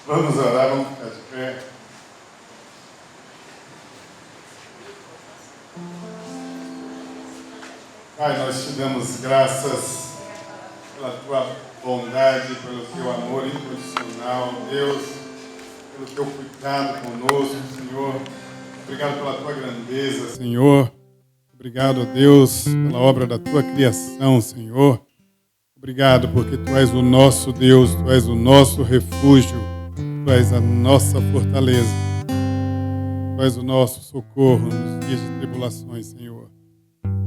Vamos orar, vamos ficar de pé. Pai, nós te damos graças pela tua bondade, pelo teu amor incondicional, Deus, pelo teu cuidado conosco, Senhor. Obrigado pela tua grandeza, Senhor. Obrigado, Deus, pela obra da tua criação, Senhor. Obrigado porque tu és o nosso Deus, tu és o nosso refúgio, tu és a nossa fortaleza, tu és o nosso socorro nos dias de tribulações, Senhor.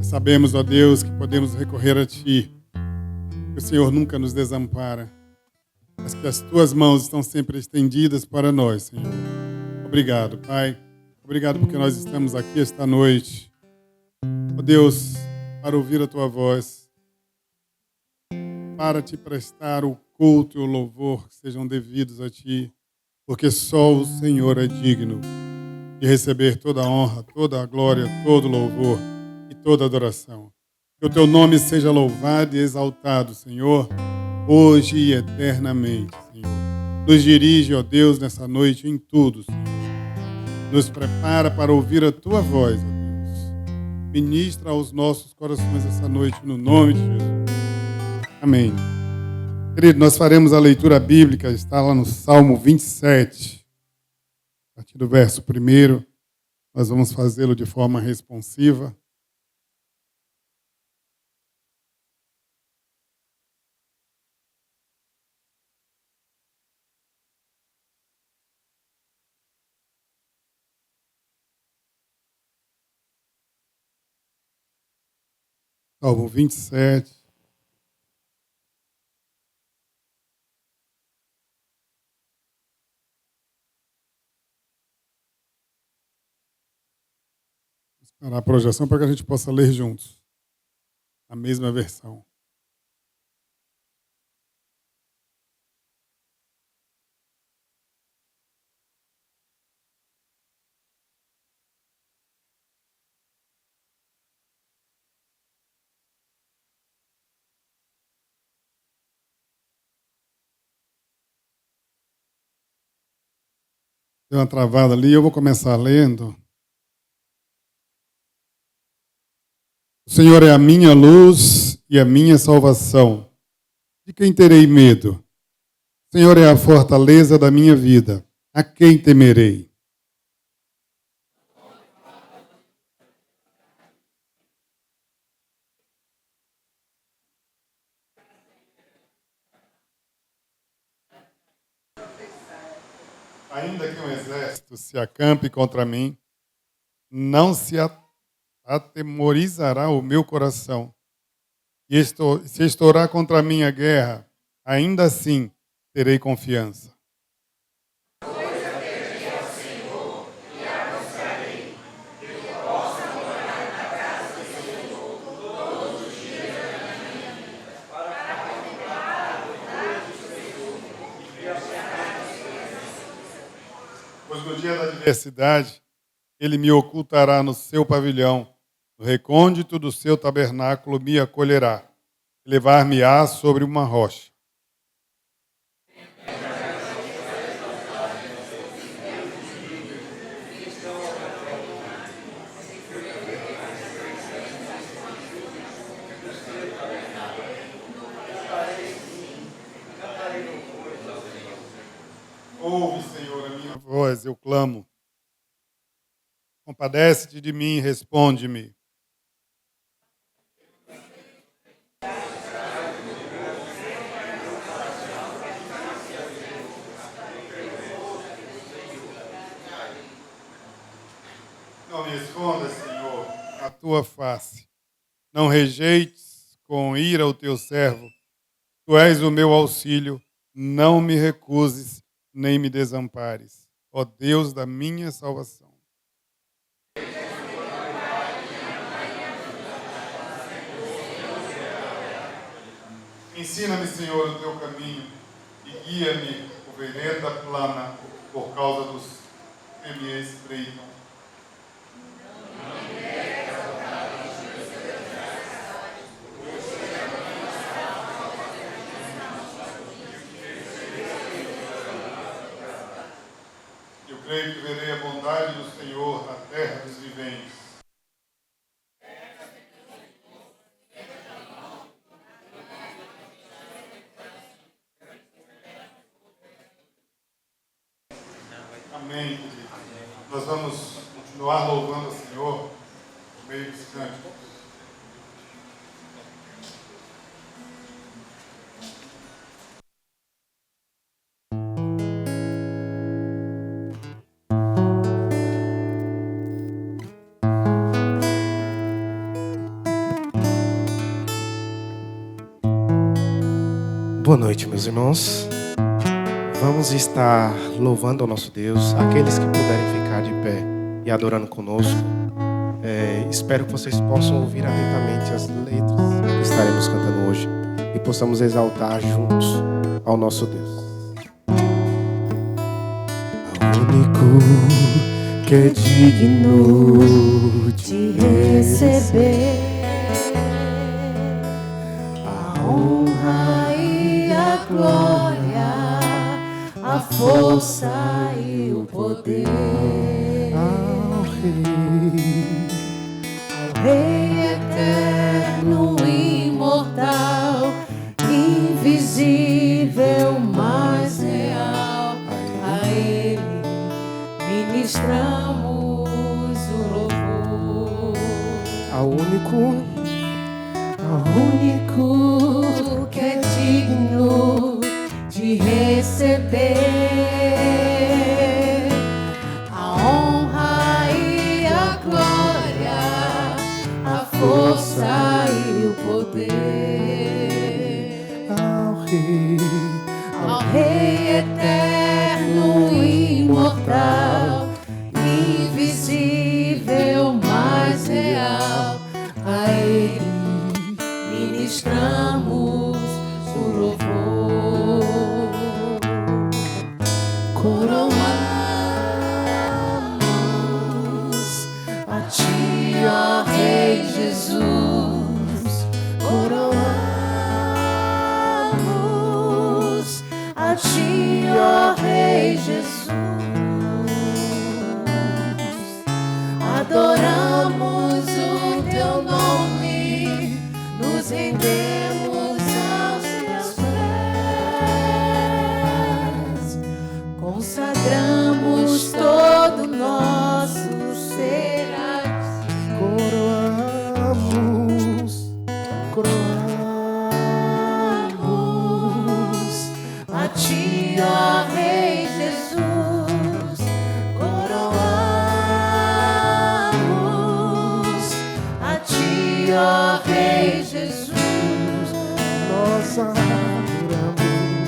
Sabemos, ó Deus, que podemos recorrer a Ti, que o Senhor nunca nos desampara, mas que as Tuas mãos estão sempre estendidas para nós, Senhor. Obrigado, Pai. Obrigado porque nós estamos aqui esta noite, ó Deus, para ouvir a Tua voz, para Te prestar o culto e o louvor que sejam devidos a Ti, porque só o Senhor é digno de receber toda a honra, toda a glória, todo o louvor e toda a adoração. Que o Teu nome seja louvado e exaltado, Senhor, hoje e eternamente, Senhor. Nos dirige, ó Deus, nessa noite em tudo, Senhor. Nos prepara para ouvir a Tua voz, ó Deus. Ministra aos nossos corações essa noite, no nome de Jesus. Amém. Querido, nós faremos a leitura bíblica, está lá no Salmo 27, a partir do verso 1. Nós vamos fazê-lo de forma responsiva. Salmo 27. Vou esperar a projeção para que a gente possa ler juntos a mesma versão. Deu uma travada ali, eu vou começar lendo. O Senhor é a minha luz e a minha salvação. De quem terei medo? O Senhor é a fortaleza da minha vida. A quem temerei? Ainda que um exército se acampe contra mim, não se atemorizará o meu coração. E se estourar contra mim a guerra, ainda assim terei confiança. Pois no dia da adversidade, ele me ocultará no seu pavilhão, no recôndito do seu tabernáculo me acolherá, levar-me-á sobre uma rocha. Ouve, Senhor, a minha voz, eu clamo. Compadece-te de mim e responde-me. Não me escondas, Senhor, a tua face. Não rejeites com ira o teu servo. Tu és o meu auxílio. Não me recuses, nem me desampares. Ó Deus da minha salvação. Ensina-me, Senhor, o teu caminho e guia-me por vereda plana por causa dos que me espreitam. creio que verei a bondade do Senhor na terra dos viventes. Amém, querido. Nós vamos continuar louvando o Senhor no meio dos cânticos. Boa noite, meus irmãos. Vamos estar louvando ao nosso Deus. Aqueles que puderem ficar de pé e adorando conosco, espero que vocês possam ouvir atentamente as letras que estaremos cantando hoje e possamos exaltar juntos ao nosso Deus. Ao único que é digno de receber a honra e a glória, a força e o poder ao Rei eterno, imortal, invisível, mais real. A Ele ministramos o louvor. Ao único que é digno de receber a honra e a glória, a força e o poder ao Rei eterno, imortal, invisível, mais real. A Ele ministramos o louvor. Coroamos a Ti, ó Rei Jesus. Coroamos a Ti, ó Rei Jesus. Adoramos o Teu nome, nos rendemos aos Teus pés, consagramos todo nosso ser a Ti. Coroamos a Ti, ó Rei Jesus. Coroamos a Ti, ó Rei Jesus. Nós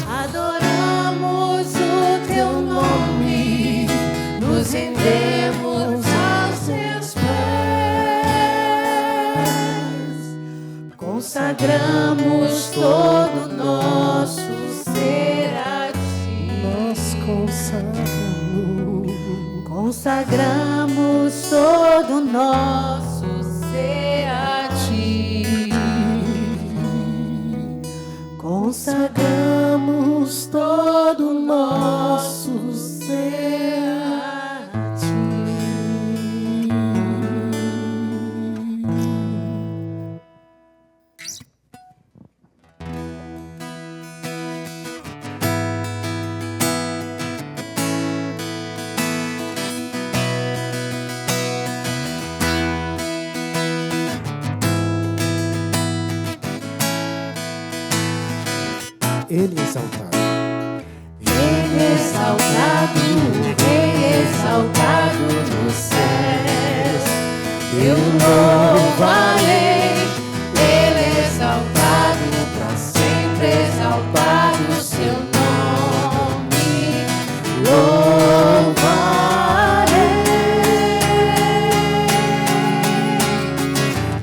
adoramos o Teu nome, nos rendemos aos Teus pés, consagramos todo nosso ser a Ti. Nós consagramos todo nosso ser a Ti. Consagramos todo nosso ser a Ti. Ele exaltado. Ele exaltado, Rei exaltado nos céus. Eu louvarei. Ele exaltado, para sempre exaltado o Seu nome. Louvarei.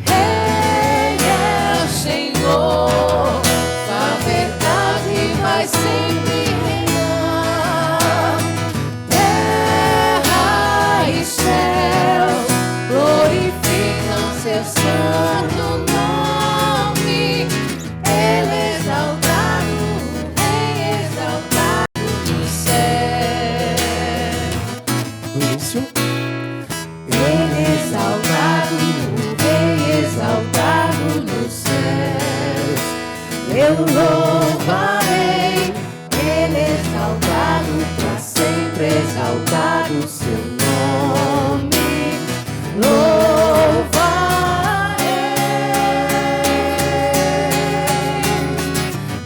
Rei é o Senhor, a verdade vai sempre reinar. Terra e céus glorificam eu louvarei. Ele exaltado, pra sempre exaltado o seu nome.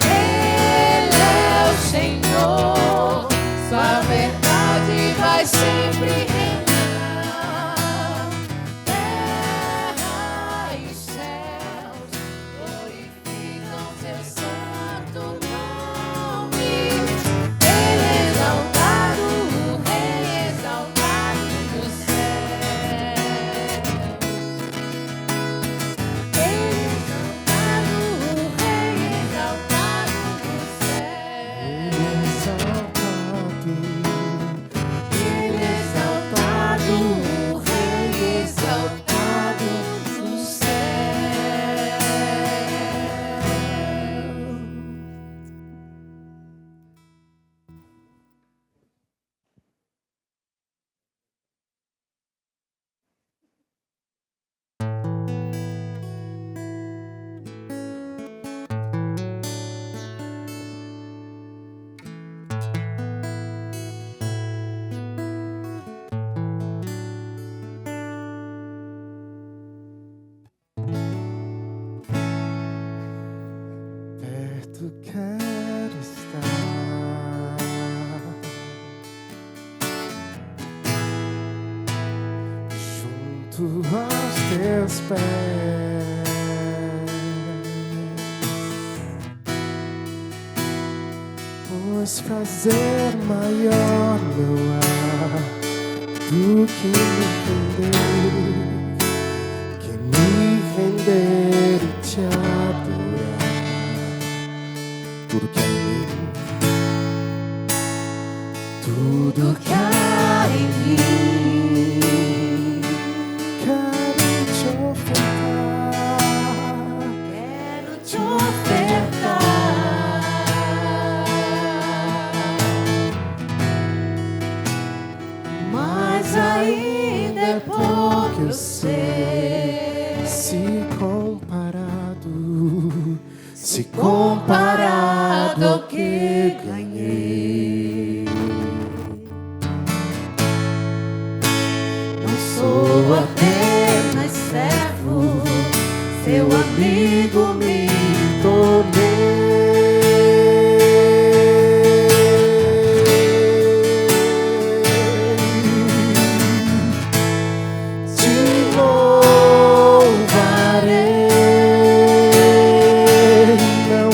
Ele é o Senhor, sua verdade vai sempre reinar. Terra e os céus glorificam seu santo nome. Ele é exaltado, o Rei exaltado do céu. Ele exaltado, o Rei exaltado do céu. Ele exaltado, o Rei exaltado do céu. Perto quero estar, junto aos teus pés, pois prazer maior não há do que me render e te adorar. Tudo que há em mim, Tudo que há em mim, quero te ofertar. quero te ofertar. Mas ainda é pouco, eu sei. Se comparado ao que ganhei, Não sou apenas servo, seu amigo me te louvarei. Não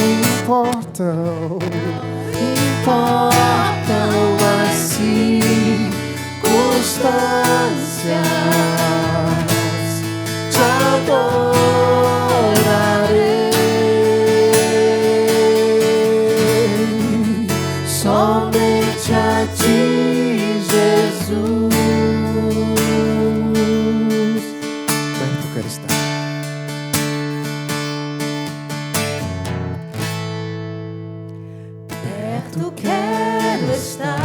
importam as circunstâncias, te adorarei. Somente a ti, Jesus. Perto quero estar. perto quero estar,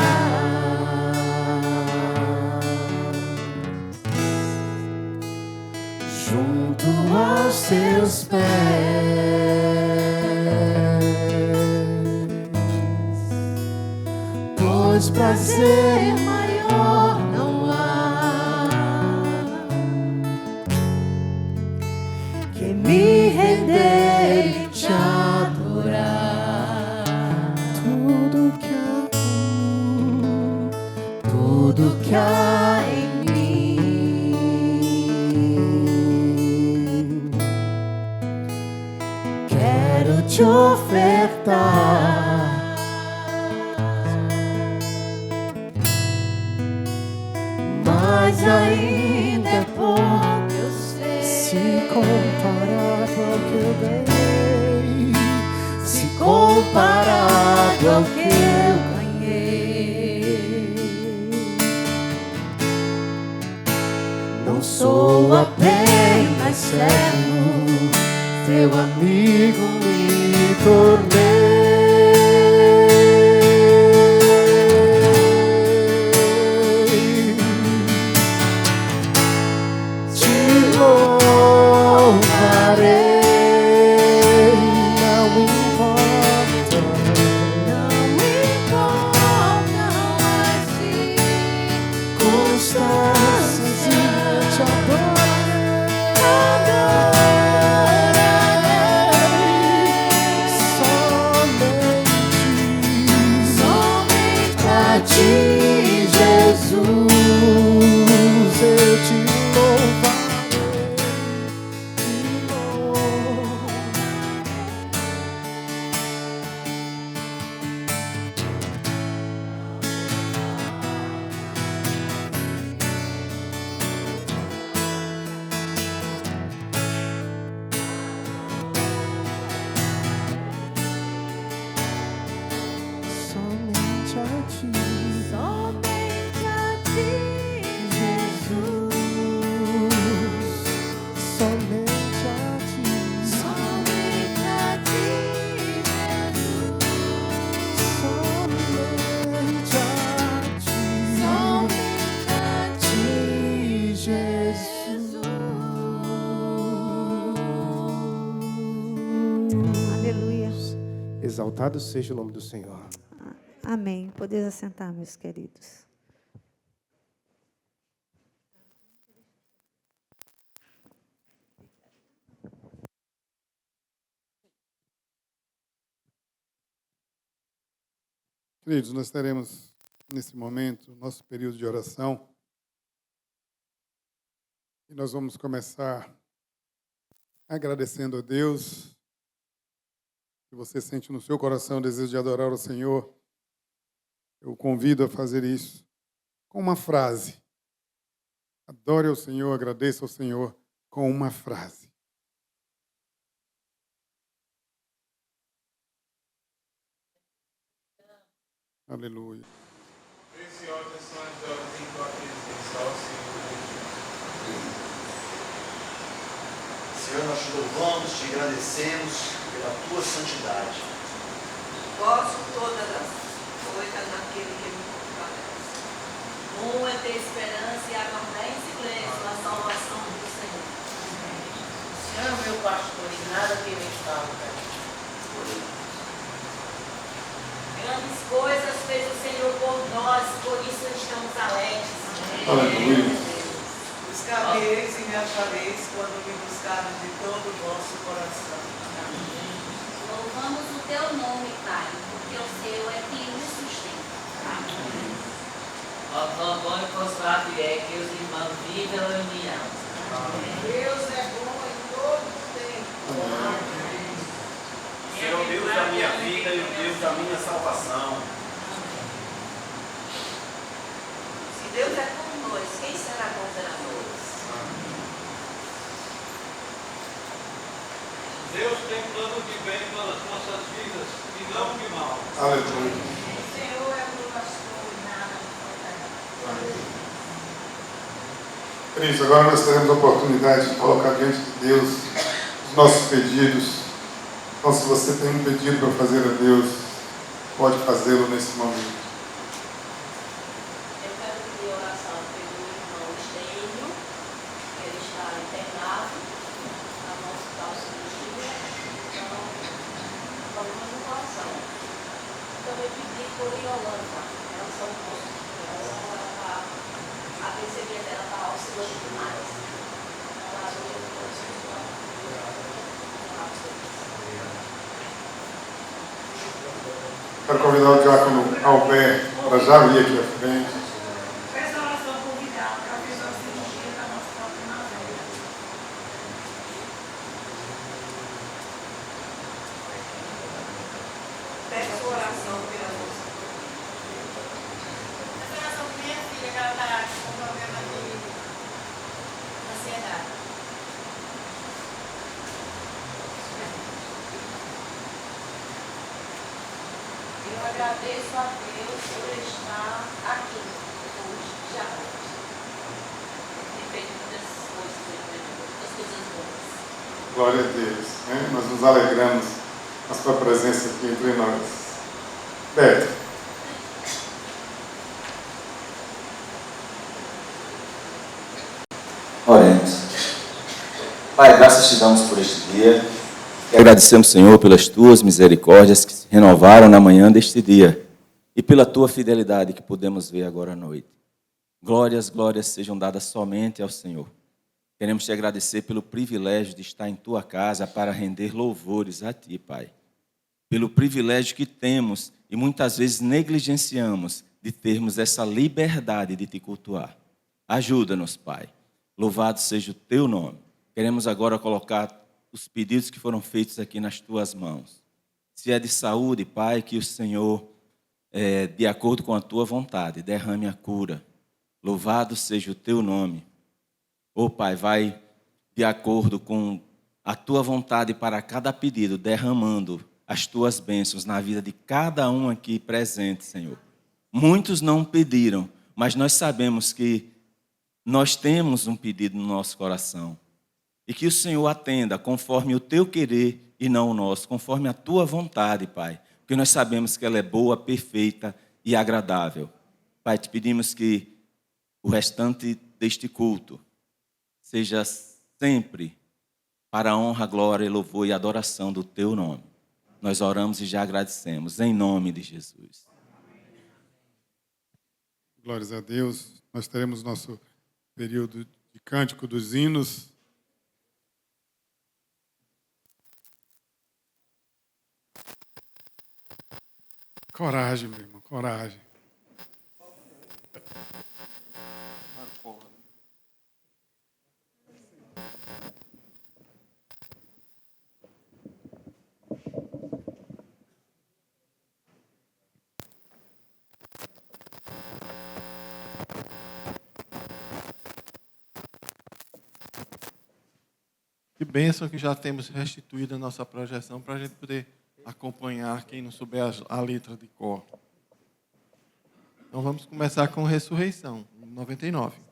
Junto aos seus pés, pois prazer maior não há que me render e te adorar. tudo que há Em mim, quero te ofertar. Mas ainda é pouco, eu sei. se comparado ao que eu ganhei, Se comparado ao que eu ganhei, não sou apenas servo, seu amigo me tornei. Te louvarei. Não Exaltado seja o nome do Senhor. Amém. Podeis assentar, meus queridos. Queridos, nós teremos nesse momento nosso período de oração e nós vamos começar agradecendo a Deus. Se você sente no seu coração o desejo de adorar o Senhor, eu convido a fazer isso com uma frase. Adore ao Senhor, agradeça ao Senhor com uma frase. Aleluia. Preciosas são as horas em tua presença, ó Senhor. Senhor, nós te louvamos, te agradecemos pela tua santidade. Posso todas as coisas naquele que me fortalece. Um é ter esperança e aguardar em silêncio a salvação do Senhor. O Senhor é o meu pastor e nada tem me falta. Grandes coisas fez o Senhor por nós, por isso estamos alegres. Aleluia. Buscareis e me achareis quando me buscardes de todo o vosso coração. Louvamos o teu nome, Pai, porque o seu é quem nos sustenta. Ó Antônio Consolado é que os irmãos vivam em união. Deus é bom em todo o tempo. Senhor, o Deus da minha vida e o Deus da minha salvação. Se Deus é por nós, quem será contra nós? Deus tem plano de bem para as nossas vidas e não de mal. Aleluia. O Senhor é o meu pastor e nada me faltará. Queridos, agora nós teremos a oportunidade de colocar diante de Deus os nossos pedidos. Então, se você tem um pedido para fazer a Deus, pode fazê-lo nesse momento. Eu quero pedir oração pelo irmão Estênio, que ele está internado no hospital cirurgia, então, problema no coração. Também pedi por Yolanda, ela são ela está, a perceber dela está oscilando demais. Ela ajuda o coração. Quero convidar o diácono Alberto para já vir aqui à frente. Essa oração convidada para fazer a cirurgia da nossa primavera. Peço oração pela moça. Essa oração para minha filha, que ela está com problema de ansiedade. Eu agradeço a Deus por estar aqui hoje, já hoje. Tem feito muitas coisas boas. Glória a Deus. Né? Nós nos alegramos com a sua presença aqui entre nós. Beto. Oremos. Pai, graças te damos por este dia. E agradecemos, Senhor, pelas tuas misericórdias que se renovaram na manhã deste dia e pela tua fidelidade que podemos ver agora à noite. Glórias, glórias sejam dadas somente ao Senhor. Queremos te agradecer pelo privilégio de estar em tua casa para render louvores a ti, Pai. Pelo privilégio que temos e muitas vezes negligenciamos de termos essa liberdade de te cultuar. Ajuda-nos, Pai. Louvado seja o teu nome. Queremos agora colocar os pedidos que foram feitos aqui nas tuas mãos. Se é de saúde, Pai, que o Senhor, de acordo com a tua vontade, derrame a cura. Louvado seja o teu nome. Ó Pai, vai de acordo com a tua vontade para cada pedido, derramando as tuas bênçãos na vida de cada um aqui presente, Senhor. Muitos não pediram, mas nós sabemos que nós temos um pedido no nosso coração. E que o Senhor atenda conforme o teu querer e não o nosso, conforme a tua vontade, Pai. Porque nós sabemos que ela é boa, perfeita e agradável. Pai, te pedimos que o restante deste culto seja sempre para a honra, glória, louvor e adoração do teu nome. Nós oramos e já agradecemos, em nome de Jesus. Glórias a Deus. Nós teremos nosso período de cântico dos hinos. Coragem, meu irmão, coragem. Que bênção que já temos restituído a nossa projeção para a gente poder acompanhar quem não souber a letra de cor. Então vamos começar com Ressurreição, 99.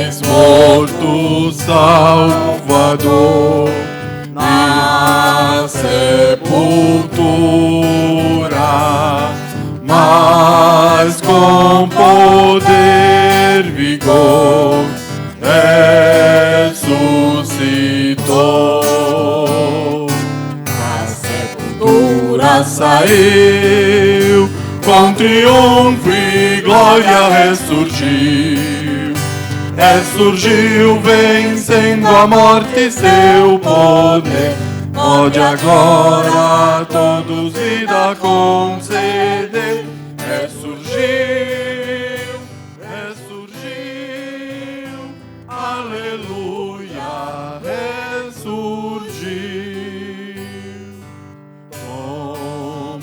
Ex-morto Salvador, na sepultura, mas com poder, vigor, ressuscitou. Da sepultura saiu, com triunfo e glória ressurgiu. Ressurgiu vencendo a morte e seu poder. Pode agora a todos vida conceder. Ressurgiu, ressurgiu, aleluia, ressurgiu. Tomaram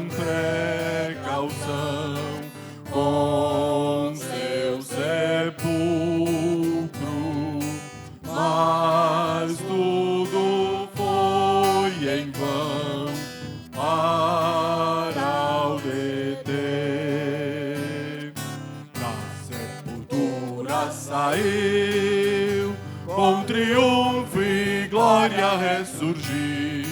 precaução com seu sepulcro, mas tudo foi em vão para o deter. Da sepultura saiu, com triunfo e glória ressurgiu.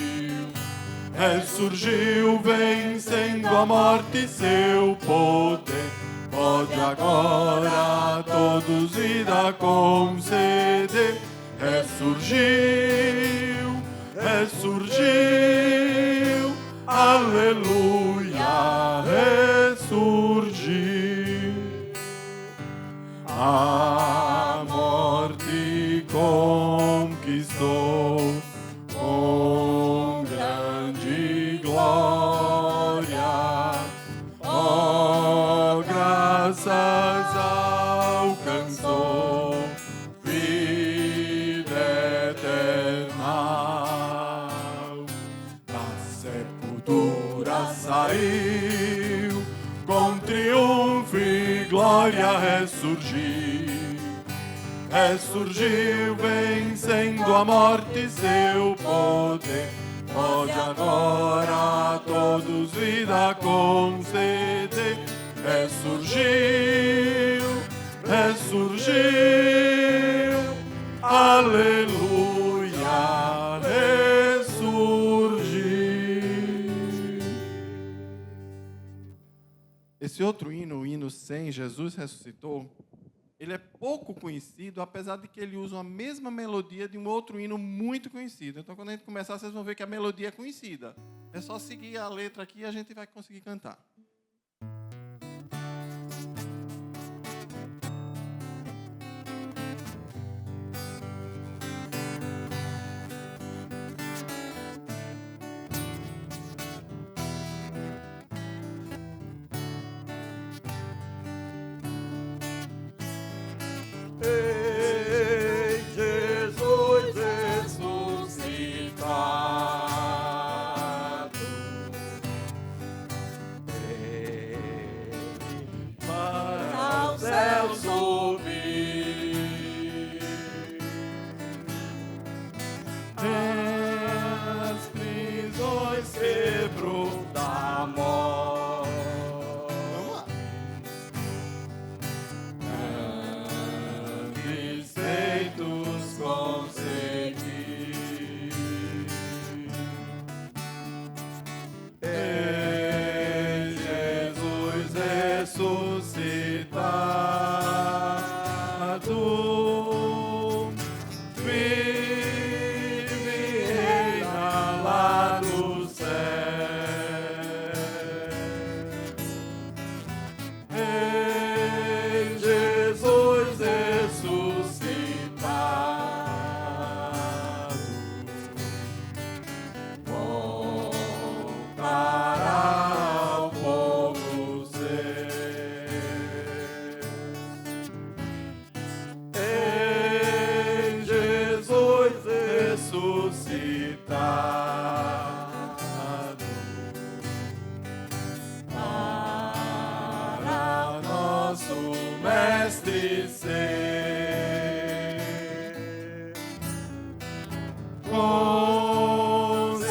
Ressurgiu vencendo a morte e seu poder. Pode agora a todos vida conceder. Ressurgiu, ressurgiu, aleluia, ressurgiu. A morte conquistou com grande glória. Oh, graças alcançou vida eterna. Da sepultura saiu, com triunfo e glória ressurgiu. Ressurgiu vencendo a morte e seu poder. Pode agora a todos vida conceder. Ressurgiu, ressurgiu, aleluia, ressurgiu. Esse outro hino, o hino 100, Jesus ressuscitou, ele é pouco conhecido, apesar de que ele usa a mesma melodia de um outro hino muito conhecido. Então, quando a gente começar, vocês vão ver que a melodia é conhecida. É só seguir a letra aqui e a gente vai conseguir cantar. Ei, Jesus ressuscitado,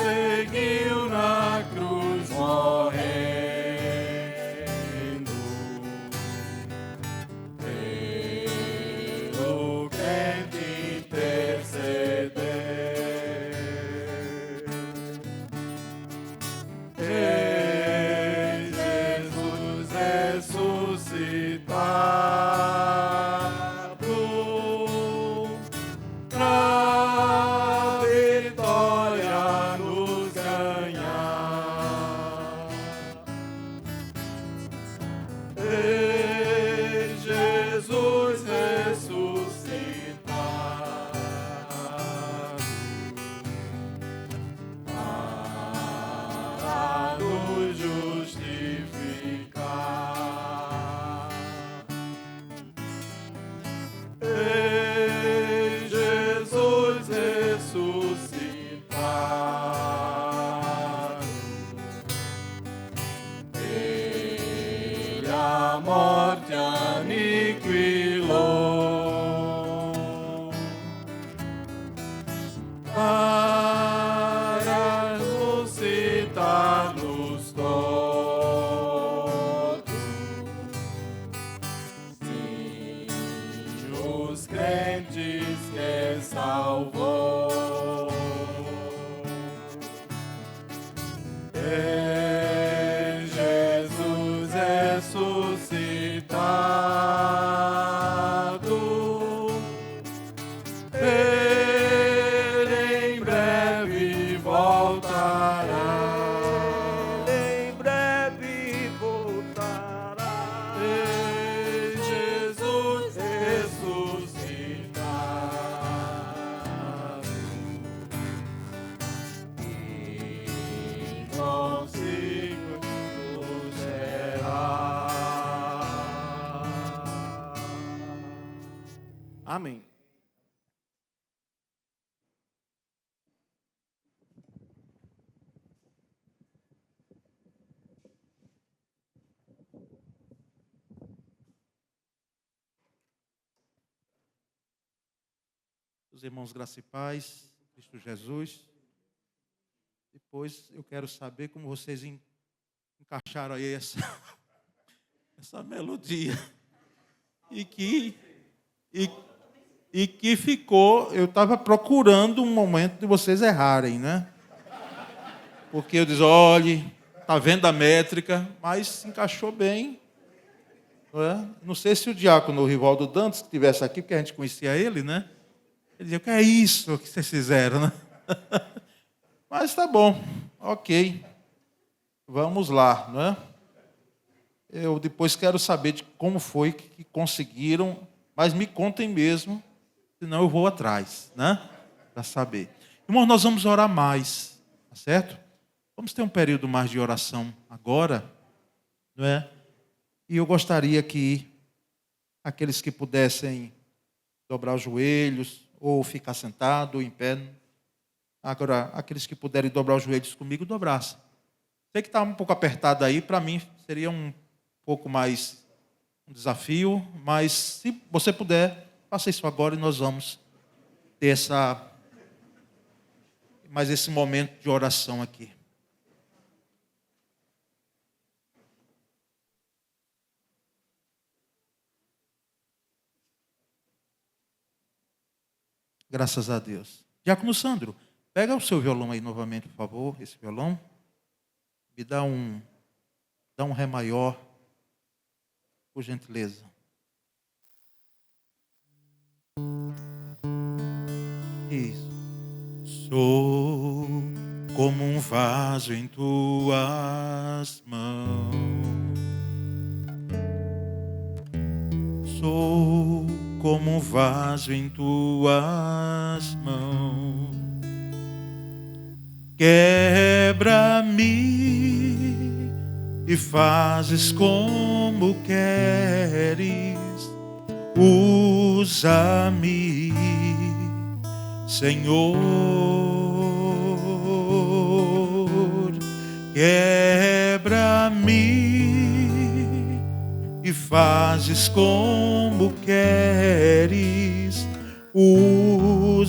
conseguiu na cruz morrendo pelo crente interceder. Ei, Jesus ressuscitado, pra vitória nos ganhar. Ei, Jesus ressuscitado, para nos justificar. Ei, Jesus ressuscitado, Ele a morte aniquilou, para ressuscitar-nos todos. Sim, os crentes que salvou. Ei, Jesus ressuscitado, Ele em breve voltará. Ele em breve voltará. Ei, Jesus ressuscitado, e consigo nos será. Amém. Os irmãos, graça e paz, Cristo Jesus. Depois eu quero saber como vocês encaixaram aí essa melodia. E que ficou, eu estava procurando um momento de vocês errarem, né? Porque eu disse, olhe, está vendo a métrica, mas se encaixou bem. Não é? Não sei se o diácono Rivaldo Dantas estivesse aqui, porque a gente conhecia ele, né? Ele dizia, o que é isso que vocês fizeram, né? Mas tá bom, ok. Vamos lá, não é? Eu depois quero saber de como foi que conseguiram, mas me contem mesmo, senão eu vou atrás, né? Para saber. Irmãos, nós vamos orar mais, tá certo? Vamos ter um período mais de oração agora, não é? E eu gostaria que aqueles que pudessem dobrar os joelhos, ou ficar sentado, ou em pé. Agora, aqueles que puderem dobrar os joelhos comigo, dobrassem. Sei que está um pouco apertado aí, para mim seria um pouco mais um desafio, mas se você puder, faça isso agora e nós vamos ter mais esse momento de oração aqui. Graças a Deus. Diácono Sandro, pega o seu violão aí novamente, por favor, esse violão. Me dá um Ré maior, por gentileza. Isso. Sou como um vaso em tuas mãos. Sou como um vaso em tuas mãos. Quebra-me e fazes como queres. Usa-me, Senhor. Quebra-me e fazes como queres. Usa-me,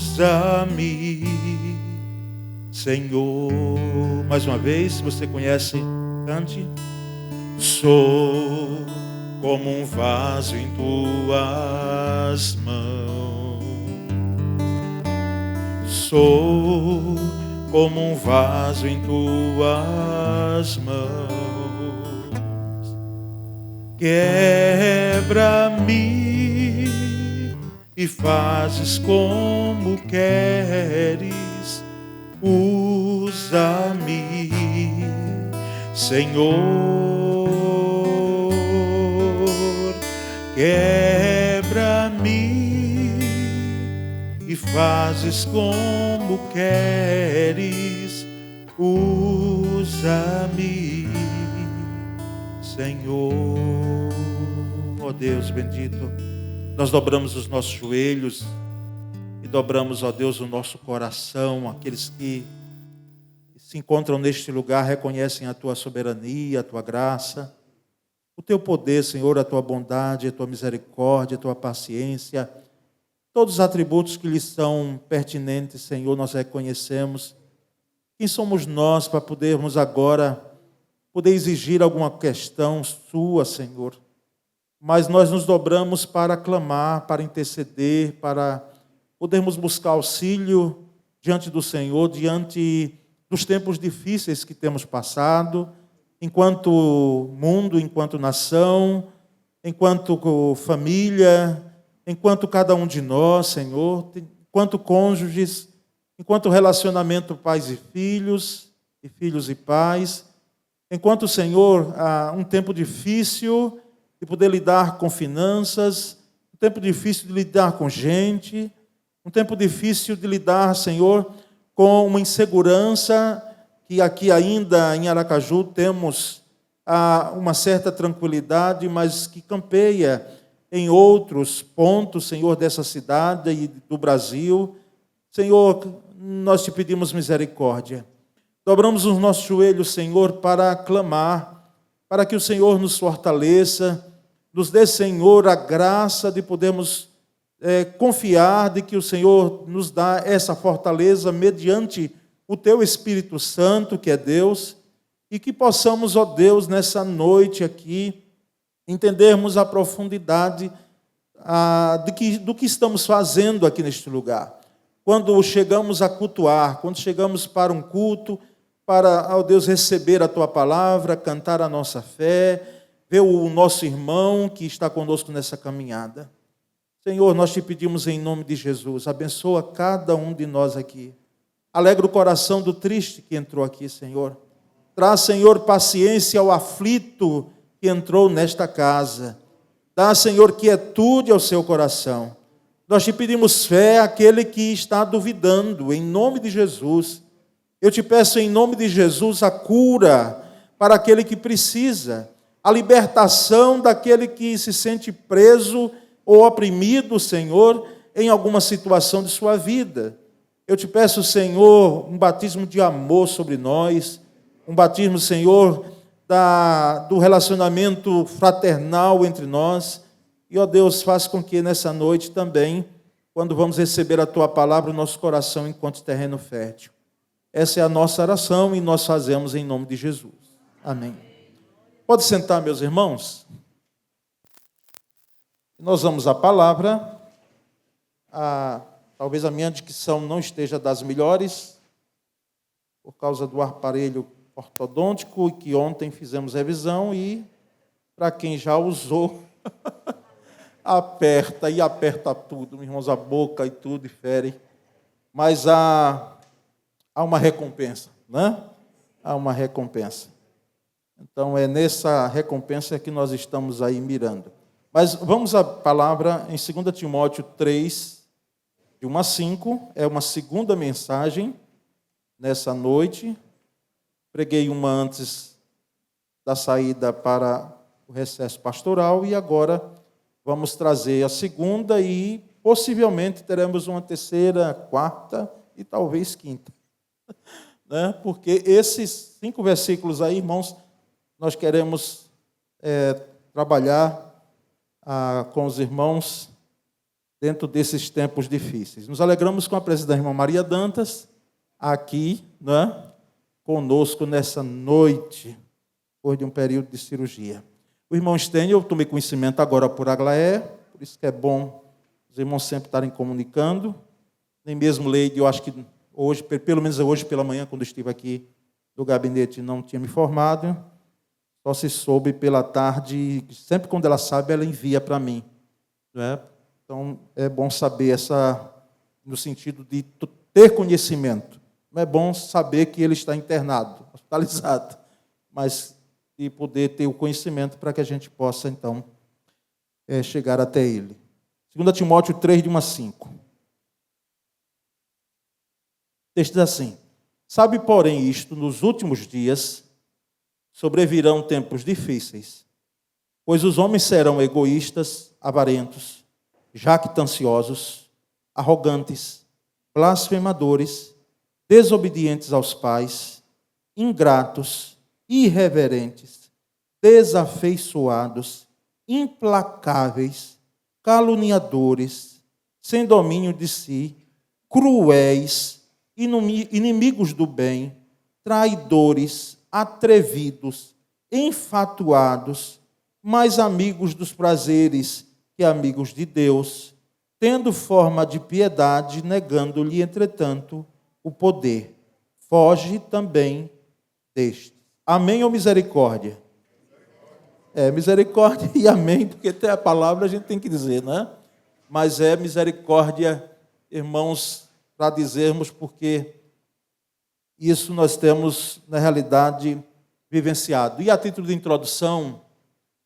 Senhor. Mais uma vez, se você conhece, cante. Sou como um vaso em tuas mãos. Sou como um vaso em tuas mãos. Quebra-me e fazes como queres. Usa-me, Senhor. Quebra-me e fazes como queres. Usa-me, Senhor. Ó Deus bendito, nós dobramos os nossos joelhos e dobramos, ó Deus, o nosso coração. Aqueles que se encontram neste lugar reconhecem a Tua soberania, a Tua graça, o Teu poder, Senhor, a Tua bondade, a Tua misericórdia, a Tua paciência. Todos os atributos que lhes são pertinentes, Senhor, nós reconhecemos. Quem somos nós para podermos agora exigir alguma questão sua, Senhor? Mas nós nos dobramos para clamar, para interceder, para podermos buscar auxílio diante do Senhor, diante dos tempos difíceis que temos passado, enquanto mundo, enquanto nação, enquanto família, enquanto cada um de nós, Senhor, enquanto cônjuges, enquanto relacionamento pais e filhos e pais, enquanto, Senhor, há um tempo difícil de poder lidar com finanças, um tempo difícil de lidar com gente, um tempo difícil de lidar, Senhor, com uma insegurança que aqui ainda em Aracaju temos uma certa tranquilidade, mas que campeia em outros pontos, Senhor, dessa cidade e do Brasil. Senhor, nós te pedimos misericórdia. Dobramos os nossos joelhos, Senhor, para clamar, para que o Senhor nos fortaleça, nos dê, Senhor, a graça de podermos confiar de que o Senhor nos dá essa fortaleza mediante o Teu Espírito Santo, que é Deus, e que possamos, ó Deus, nessa noite aqui, entendermos a profundidade do que estamos fazendo aqui neste lugar. Quando chegamos a cultuar, quando chegamos para um culto, para, ó Deus, receber a Tua palavra, cantar a nossa fé, ver o nosso irmão que está conosco nessa caminhada. Senhor, nós te pedimos em nome de Jesus, abençoa cada um de nós aqui. Alegra o coração do triste que entrou aqui, Senhor. Traz, Senhor, paciência ao aflito que entrou nesta casa. Dá, Senhor, quietude ao seu coração. Nós te pedimos fé àquele que está duvidando, em nome de Jesus. Eu te peço em nome de Jesus a cura para aquele que precisa, a libertação daquele que se sente preso ou oprimido, Senhor, em alguma situação de sua vida. Eu te peço, Senhor, um batismo de amor sobre nós, um batismo, Senhor, do relacionamento fraternal entre nós. E, ó Deus, faz com que nessa noite também, quando vamos receber a Tua palavra, o nosso coração encontre terreno fértil. Essa é a nossa oração e nós fazemos em nome de Jesus. Amém. Pode sentar, meus irmãos. Nós vamos à palavra. Talvez a minha dicção não esteja das melhores, por causa do aparelho ortodôntico, que ontem fizemos revisão e, para quem já usou, aperta tudo, meus irmãos, a boca e tudo, e fere. Mas há uma recompensa, né? Há uma recompensa. Então, é nessa recompensa que nós estamos aí mirando. Mas vamos à palavra em 2 Timóteo 3, de 1 a 5. É uma segunda mensagem nessa noite. Preguei uma antes da saída para o recesso pastoral e agora vamos trazer a segunda e possivelmente teremos uma terceira, quarta e talvez quinta. Né? Porque esses 5 versículos aí, irmãos, nós queremos trabalhar com os irmãos dentro desses tempos difíceis. Nos alegramos com a presença da irmã Maria Dantas aqui, né, conosco nessa noite, depois de um período de cirurgia. O irmão Stênio, eu tomei conhecimento agora por Aglaé, por isso que é bom os irmãos sempre estarem comunicando. Nem mesmo Leide, eu acho que hoje, pelo menos hoje pela manhã, quando estive aqui no gabinete, não tinha me informado. Só se soube pela tarde, sempre quando ela sabe, ela envia para mim. Né? Então, é bom saber no sentido de ter conhecimento. Não é bom saber que ele está internado, hospitalizado, mas de poder ter o conhecimento para que a gente possa, então, chegar até ele. 2 Timóteo 3, de 1 a 5. O texto diz assim: sabe, porém, isto, nos últimos dias sobrevirão tempos difíceis, pois os homens serão egoístas, avarentos, jactanciosos, arrogantes, blasfemadores, desobedientes aos pais, ingratos, irreverentes, desafeiçoados, implacáveis, caluniadores, sem domínio de si, cruéis, inimigos do bem, traidores, atrevidos, enfatuados, mais amigos dos prazeres que amigos de Deus, tendo forma de piedade, negando-lhe, entretanto, o poder. Foge também deste. Amém ou misericórdia? Misericórdia e amém, porque tem a palavra a gente tem que dizer, né? Mas é misericórdia, irmãos, para dizermos, porque isso nós temos, na realidade, vivenciado. E a título de introdução,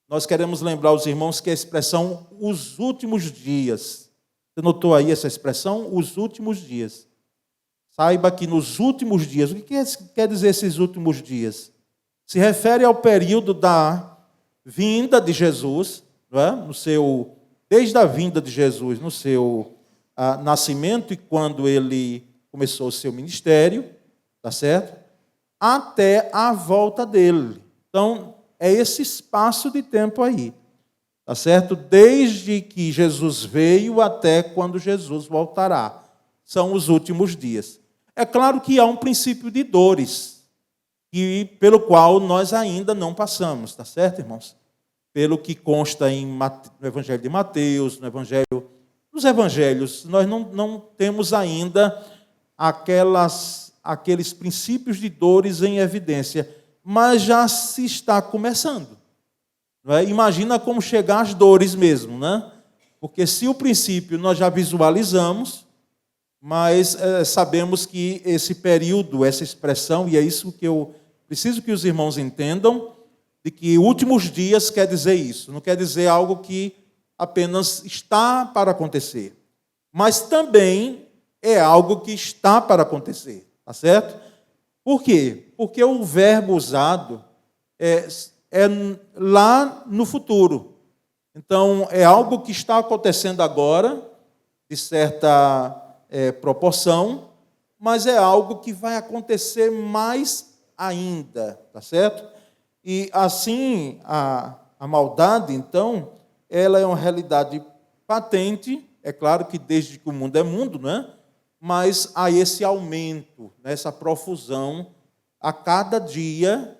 nós queremos lembrar os irmãos que a expressão os últimos dias, você notou aí essa expressão? Os últimos dias. Saiba que nos últimos dias, o que quer dizer esses últimos dias? Se refere ao período da vinda de Jesus, não é? Desde a vinda de Jesus, no seu nascimento e quando ele começou o seu ministério, tá certo? Até a volta dele. Então, é esse espaço de tempo aí, tá certo? Desde que Jesus veio até quando Jesus voltará. São os últimos dias. É claro que há um princípio de dores, pelo qual nós ainda não passamos, tá certo, irmãos? Pelo que consta no Evangelho de Mateus, nos Evangelhos, nós não temos ainda aqueles princípios de dores em evidência, mas já se está começando. Não é? Imagina como chegar às dores mesmo, né? Porque se o princípio nós já visualizamos, mas sabemos que esse período, essa expressão, e é isso que eu preciso que os irmãos entendam, de que últimos dias quer dizer isso, não quer dizer algo que apenas está para acontecer, mas também é algo que está para acontecer, tá certo? Por quê? Porque o verbo usado é lá no futuro. Então, é algo que está acontecendo agora, de certa proporção, mas é algo que vai acontecer mais ainda, tá certo? E assim, a maldade, então, ela é uma realidade patente, é claro que desde que o mundo é mundo, né? Mas há esse aumento, essa profusão, a cada dia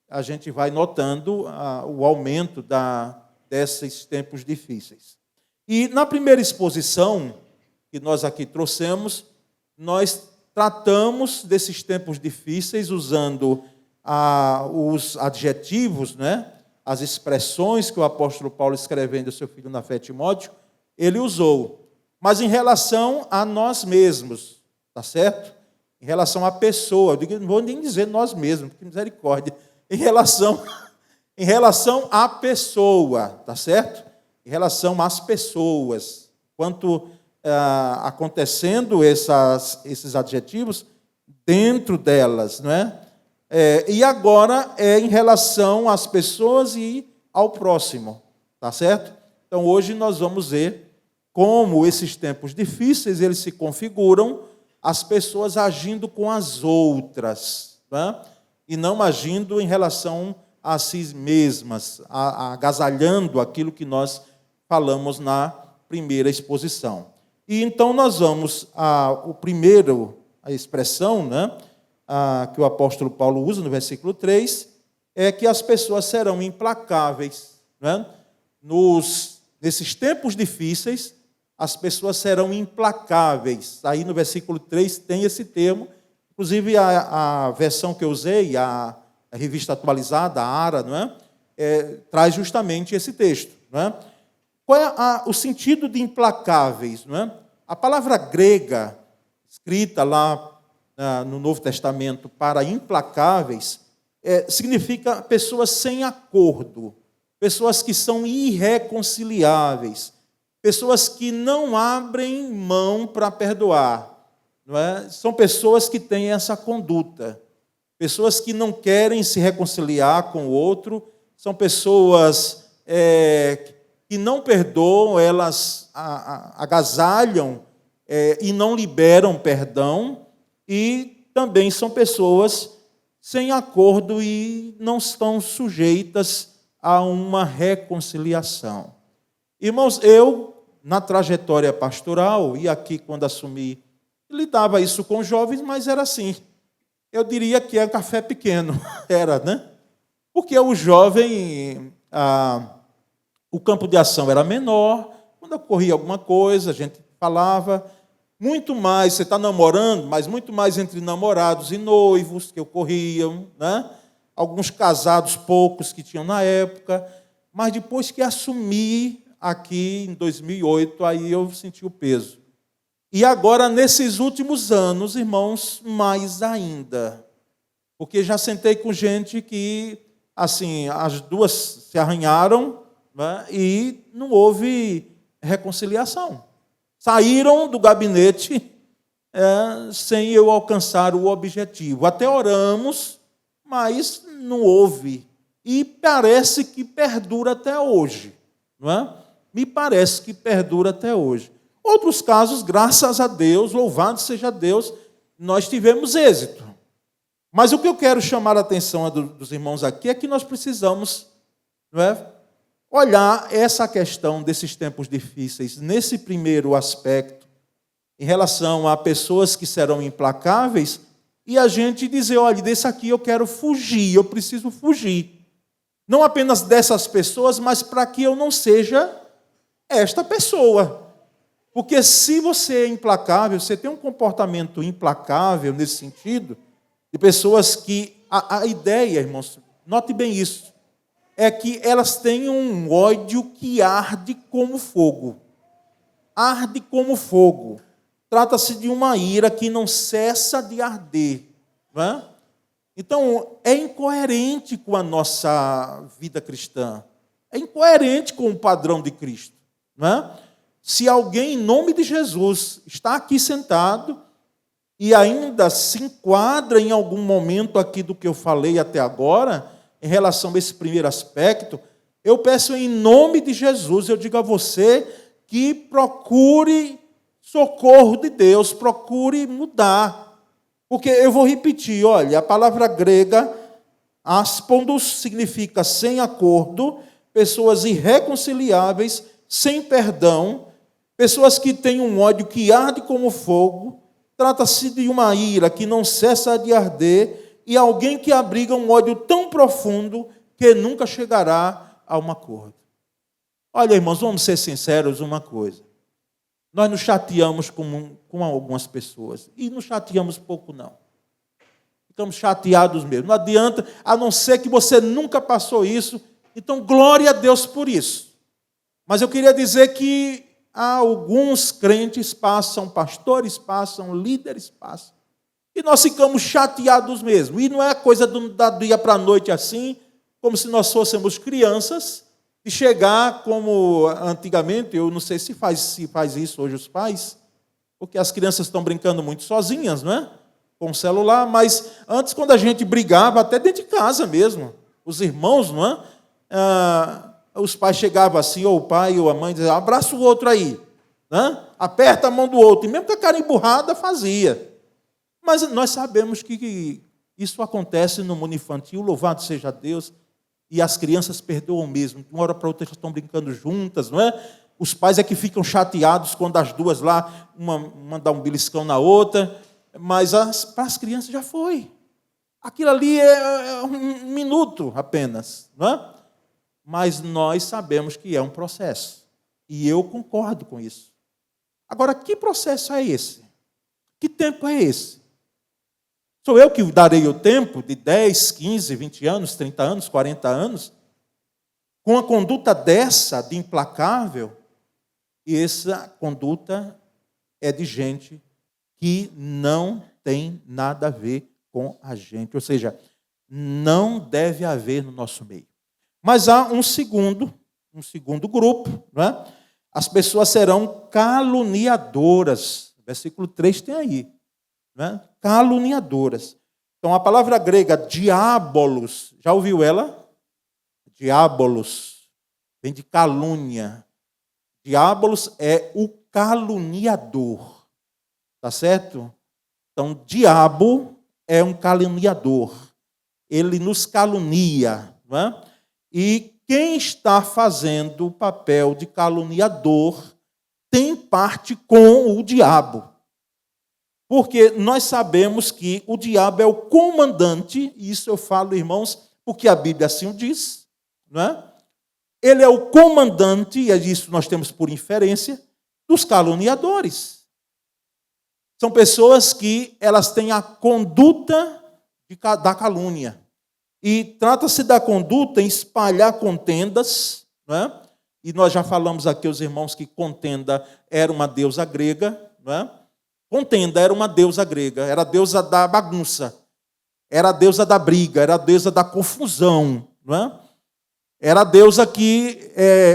a gente vai notando o aumento desses tempos difíceis. E na primeira exposição que nós aqui trouxemos, nós tratamos desses tempos difíceis usando os adjetivos, né? As expressões que o apóstolo Paulo, escrevendo ao seu filho na fé, Timóteo, ele usou. Mas em relação a nós mesmos, tá certo? Em relação à pessoa, eu não vou nem dizer nós mesmos, que misericórdia. Em relação à pessoa, tá certo? Em relação às pessoas, quanto acontecendo esses adjetivos dentro delas, não é? E agora é em relação às pessoas e ao próximo, tá certo? Então hoje nós vamos ver como esses tempos difíceis eles se configuram, as pessoas agindo com as outras, né? E não agindo em relação a si mesmas, agasalhando aquilo que nós falamos na primeira exposição. E então nós vamos a expressão, né, que o apóstolo Paulo usa no versículo 3, é que as pessoas serão implacáveis. Né? Nesses tempos difíceis, as pessoas serão implacáveis. Aí no versículo 3 tem esse termo, inclusive a versão que eu usei, a revista atualizada, a ARA, não é? Traz justamente esse texto. Não é? Qual é o sentido de implacáveis? Não é? A palavra grega, escrita lá no Novo Testamento para implacáveis, significa pessoas sem acordo, pessoas que são irreconciliáveis, pessoas que não abrem mão para perdoar. Não é? São pessoas que têm essa conduta, pessoas que não querem se reconciliar com o outro, são pessoas que não perdoam, elas agasalham e não liberam perdão, e também são pessoas sem acordo e não estão sujeitas a uma reconciliação. Irmãos, eu, na trajetória pastoral, e aqui quando assumi, lidava isso com jovens, mas era assim. Eu diria que é café pequeno, era, né? Porque o jovem, o campo de ação era menor, quando ocorria alguma coisa, a gente falava, muito mais, você está namorando, mas muito mais entre namorados e noivos que ocorriam, né? Alguns casados poucos que tinham na época, mas depois que assumi aqui em 2008, aí eu senti o peso. E agora, nesses últimos anos, irmãos, mais ainda. Porque já sentei com gente que, assim, as duas se arranharam, né, e não houve reconciliação. Saíram do gabinete sem eu alcançar o objetivo. Até oramos, mas não houve. E parece que perdura até hoje. Não é? Me parece que perdura até hoje. Outros casos, graças a Deus, louvado seja Deus, nós tivemos êxito. Mas o que eu quero chamar a atenção dos irmãos aqui é que nós precisamos, não é, olhar essa questão desses tempos difíceis, nesse primeiro aspecto, em relação a pessoas que serão implacáveis, e a gente dizer, olha, desse aqui eu quero fugir, eu preciso fugir. Não apenas dessas pessoas, mas para que eu não seja esta pessoa. Porque se você é implacável, você tem um comportamento implacável nesse sentido, de pessoas que, a ideia, irmãos, note bem isso, é que elas têm um ódio que arde como fogo. Arde como fogo. Trata-se de uma ira que não cessa de arder. Não é? Então, é incoerente com a nossa vida cristã. É incoerente com o padrão de Cristo. Não é? Se alguém, em nome de Jesus, está aqui sentado e ainda se enquadra em algum momento aqui do que eu falei até agora, em relação a esse primeiro aspecto, eu peço em nome de Jesus, eu digo a você que procure socorro de Deus, procure mudar. Porque eu vou repetir, olha, a palavra grega, aspondos, significa sem acordo, pessoas irreconciliáveis, sem perdão, pessoas que têm um ódio que arde como fogo, trata-se de uma ira que não cessa de arder, e alguém que abriga um ódio tão profundo que nunca chegará a um acordo. Olha, irmãos, vamos ser sinceros uma coisa. Nós nos chateamos com algumas pessoas, e nos chateamos pouco não. Ficamos chateados mesmo. Não adianta, a não ser que você nunca passou isso, então glória a Deus por isso. Mas eu queria dizer que alguns crentes passam, pastores passam, líderes passam, e nós ficamos chateados mesmo. E não é coisa da dia para a noite assim, como se nós fôssemos crianças, e chegar como antigamente, eu não sei se faz isso hoje os pais, porque as crianças estão brincando muito sozinhas, não é? Com o celular, mas antes, quando a gente brigava, até dentro de casa mesmo, os irmãos, não é? Os pais chegavam assim, ou o pai ou a mãe, diziam, abraça o outro aí, né? Aperta a mão do outro, e mesmo com a cara emburrada, fazia. Mas nós sabemos que isso acontece no mundo infantil, louvado seja Deus, e as crianças perdoam mesmo. De uma hora para outra, elas estão brincando juntas, não é? Os pais é que ficam chateados quando as duas lá, uma dá um beliscão na outra, mas para as crianças já foi. Aquilo ali é um minuto apenas, não é? Mas nós sabemos que é um processo. E eu concordo com isso. Agora, que processo é esse? Que tempo é esse? Sou eu que darei o tempo de 10, 15, 20 anos, 30 anos, 40 anos, com a conduta dessa, de implacável, e essa conduta é de gente que não tem nada a ver com a gente. Ou seja, não deve haver no nosso meio. Mas há um segundo grupo, não é? As pessoas serão caluniadoras. Versículo 3 tem aí. Não é? Caluniadoras. Então, a palavra grega diabolos, já ouviu ela? Diabolos, vem de calúnia. Diabolos é o caluniador. Tá certo? Então, diabo é um caluniador. Ele nos calunia, não é? E quem está fazendo o papel de caluniador tem parte com o diabo. Porque nós sabemos que o diabo é o comandante, e isso eu falo, irmãos, porque a Bíblia assim o diz, não é? Ele é o comandante, e isso nós temos por inferência, dos caluniadores. São pessoas que elas têm a conduta da calúnia. E trata-se da conduta em espalhar contendas, não é? E nós já falamos aqui, os irmãos, que contenda era uma deusa grega, não é? Contenda era uma deusa grega, era a deusa da bagunça, era a deusa da briga, era a deusa da confusão, não é? Era a deusa que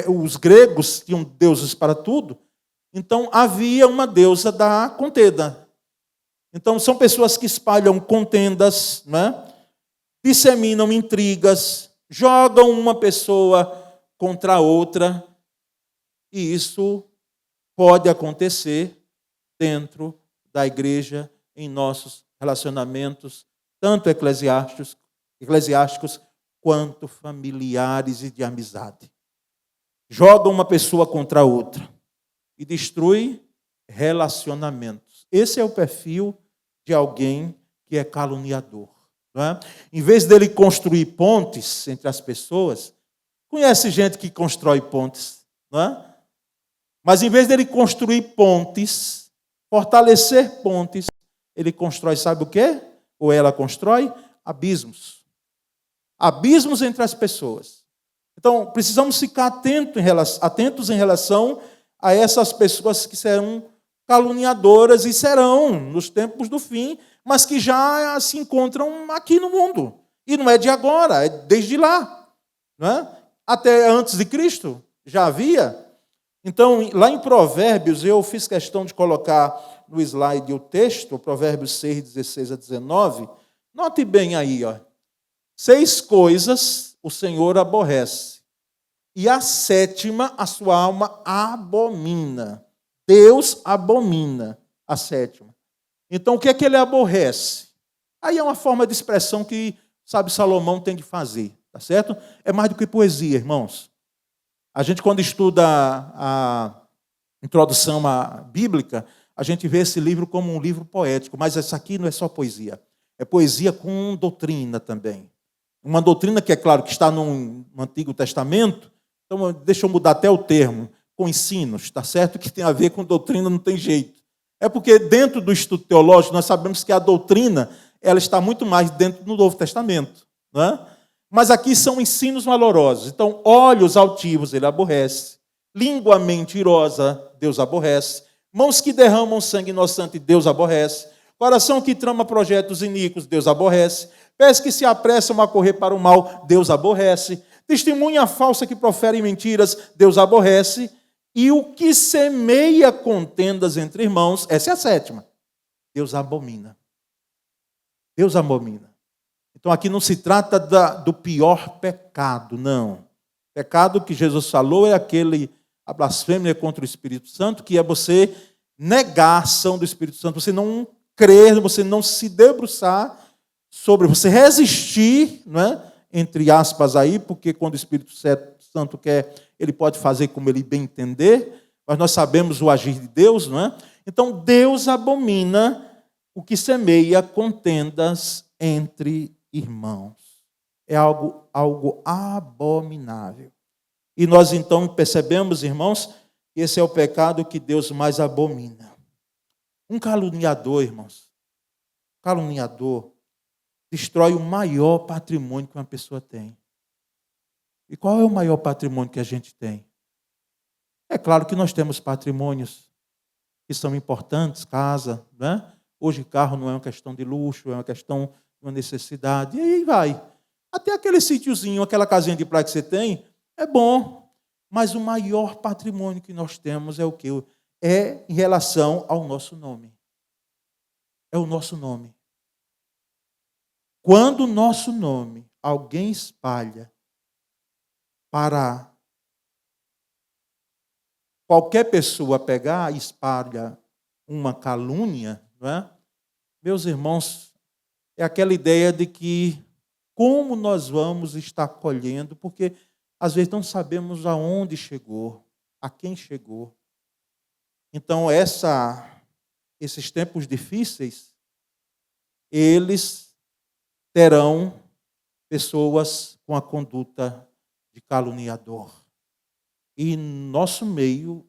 os gregos tinham deuses para tudo, então havia uma deusa da contenda. Então são pessoas que espalham contendas, não é? Disseminam intrigas, jogam uma pessoa contra a outra, e isso pode acontecer dentro da igreja, em nossos relacionamentos, tanto eclesiásticos quanto familiares e de amizade. Jogam uma pessoa contra a outra e destrói relacionamentos. Esse é o perfil de alguém que é caluniador. Não é? Em vez dele construir pontes entre as pessoas, conhece gente que constrói pontes, não é? Mas em vez dele construir pontes, fortalecer pontes, ele constrói, sabe o quê? Ou ela constrói? Abismos. Abismos entre as pessoas. Então, precisamos ficar atentos em relação a essas pessoas que serão caluniadoras e serão nos tempos do fim, mas que já se encontram aqui no mundo. E não é de agora, é desde lá. Não é? Até antes de Cristo já havia. Então, lá em Provérbios, eu fiz questão de colocar no slide o texto, Provérbios 6, 16 a 19. Note bem aí, ó. 6 coisas o Senhor aborrece, e a 7ª a sua alma abomina. Deus abomina a 7ª. Então, o que é que ele aborrece? Aí é uma forma de expressão que, sabe, Salomão tem de fazer, tá certo? É mais do que poesia, irmãos. A gente, quando estuda a introdução bíblica, a gente vê esse livro como um livro poético, mas essa aqui não é só poesia. É poesia com doutrina também. Uma doutrina que, é claro, que está no Antigo Testamento, então deixa eu mudar até o termo, com ensinos, tá certo? Que tem a ver com doutrina, não tem jeito. É porque dentro do estudo teológico nós sabemos que a doutrina ela está muito mais dentro do Novo Testamento, não é? Mas aqui são ensinos valorosos. Então, olhos altivos ele aborrece, língua mentirosa Deus aborrece, mãos que derramam sangue inocente Deus aborrece, coração que trama projetos iníquos Deus aborrece, pés que se apressam a correr para o mal Deus aborrece, testemunha falsa que profere mentiras Deus aborrece, e o que semeia contendas entre irmãos, essa é a 7ª, Deus abomina. Deus abomina. Então aqui não se trata do pior pecado, não. O pecado que Jesus falou é a blasfêmia contra o Espírito Santo, que é você negar a ação do Espírito Santo, você não crer, você não se debruçar sobre, você resistir, não é? entre aspas aí, porque quando o Espírito Santo quer, ele pode fazer como ele bem entender, mas nós sabemos o agir de Deus, não é? Então, Deus abomina o que semeia contendas entre irmãos. É algo abominável. E nós então percebemos, irmãos, que esse é o pecado que Deus mais abomina. Um caluniador, irmãos, caluniador destrói o maior patrimônio que uma pessoa tem. E qual é o maior patrimônio que a gente tem? É claro que nós temos patrimônios que são importantes, casa, né? Hoje carro não é uma questão de luxo, é uma questão de uma necessidade. E aí vai. Até aquele sítiozinho, aquela casinha de praia que você tem, é bom. Mas o maior patrimônio que nós temos é o quê? É em relação ao nosso nome. É o nosso nome. Quando o nosso nome alguém espalha para qualquer pessoa pegar e espalha uma calúnia, não é? Meus irmãos, é aquela ideia de que como nós vamos estar colhendo, porque às vezes não sabemos aonde chegou, a quem chegou. Então, esses tempos difíceis, eles terão pessoas com a conduta de caluniador. E nosso meio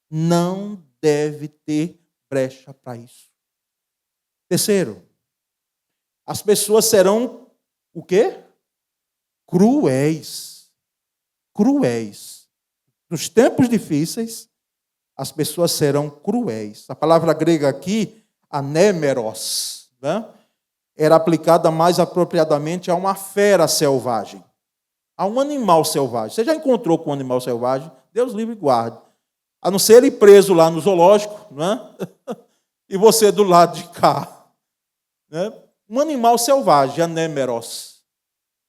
não deve ter brecha para isso. Terceiro, as pessoas serão o quê? Cruéis. Cruéis. Nos tempos difíceis, as pessoas serão cruéis. A palavra grega aqui, anémeros, né? Era aplicada mais apropriadamente a uma fera selvagem, a um animal selvagem. Você já encontrou com um animal selvagem? Deus livre e guarde. A não ser ele preso lá no zoológico, não é? E você do lado de cá. Né? Um animal selvagem, anémeros.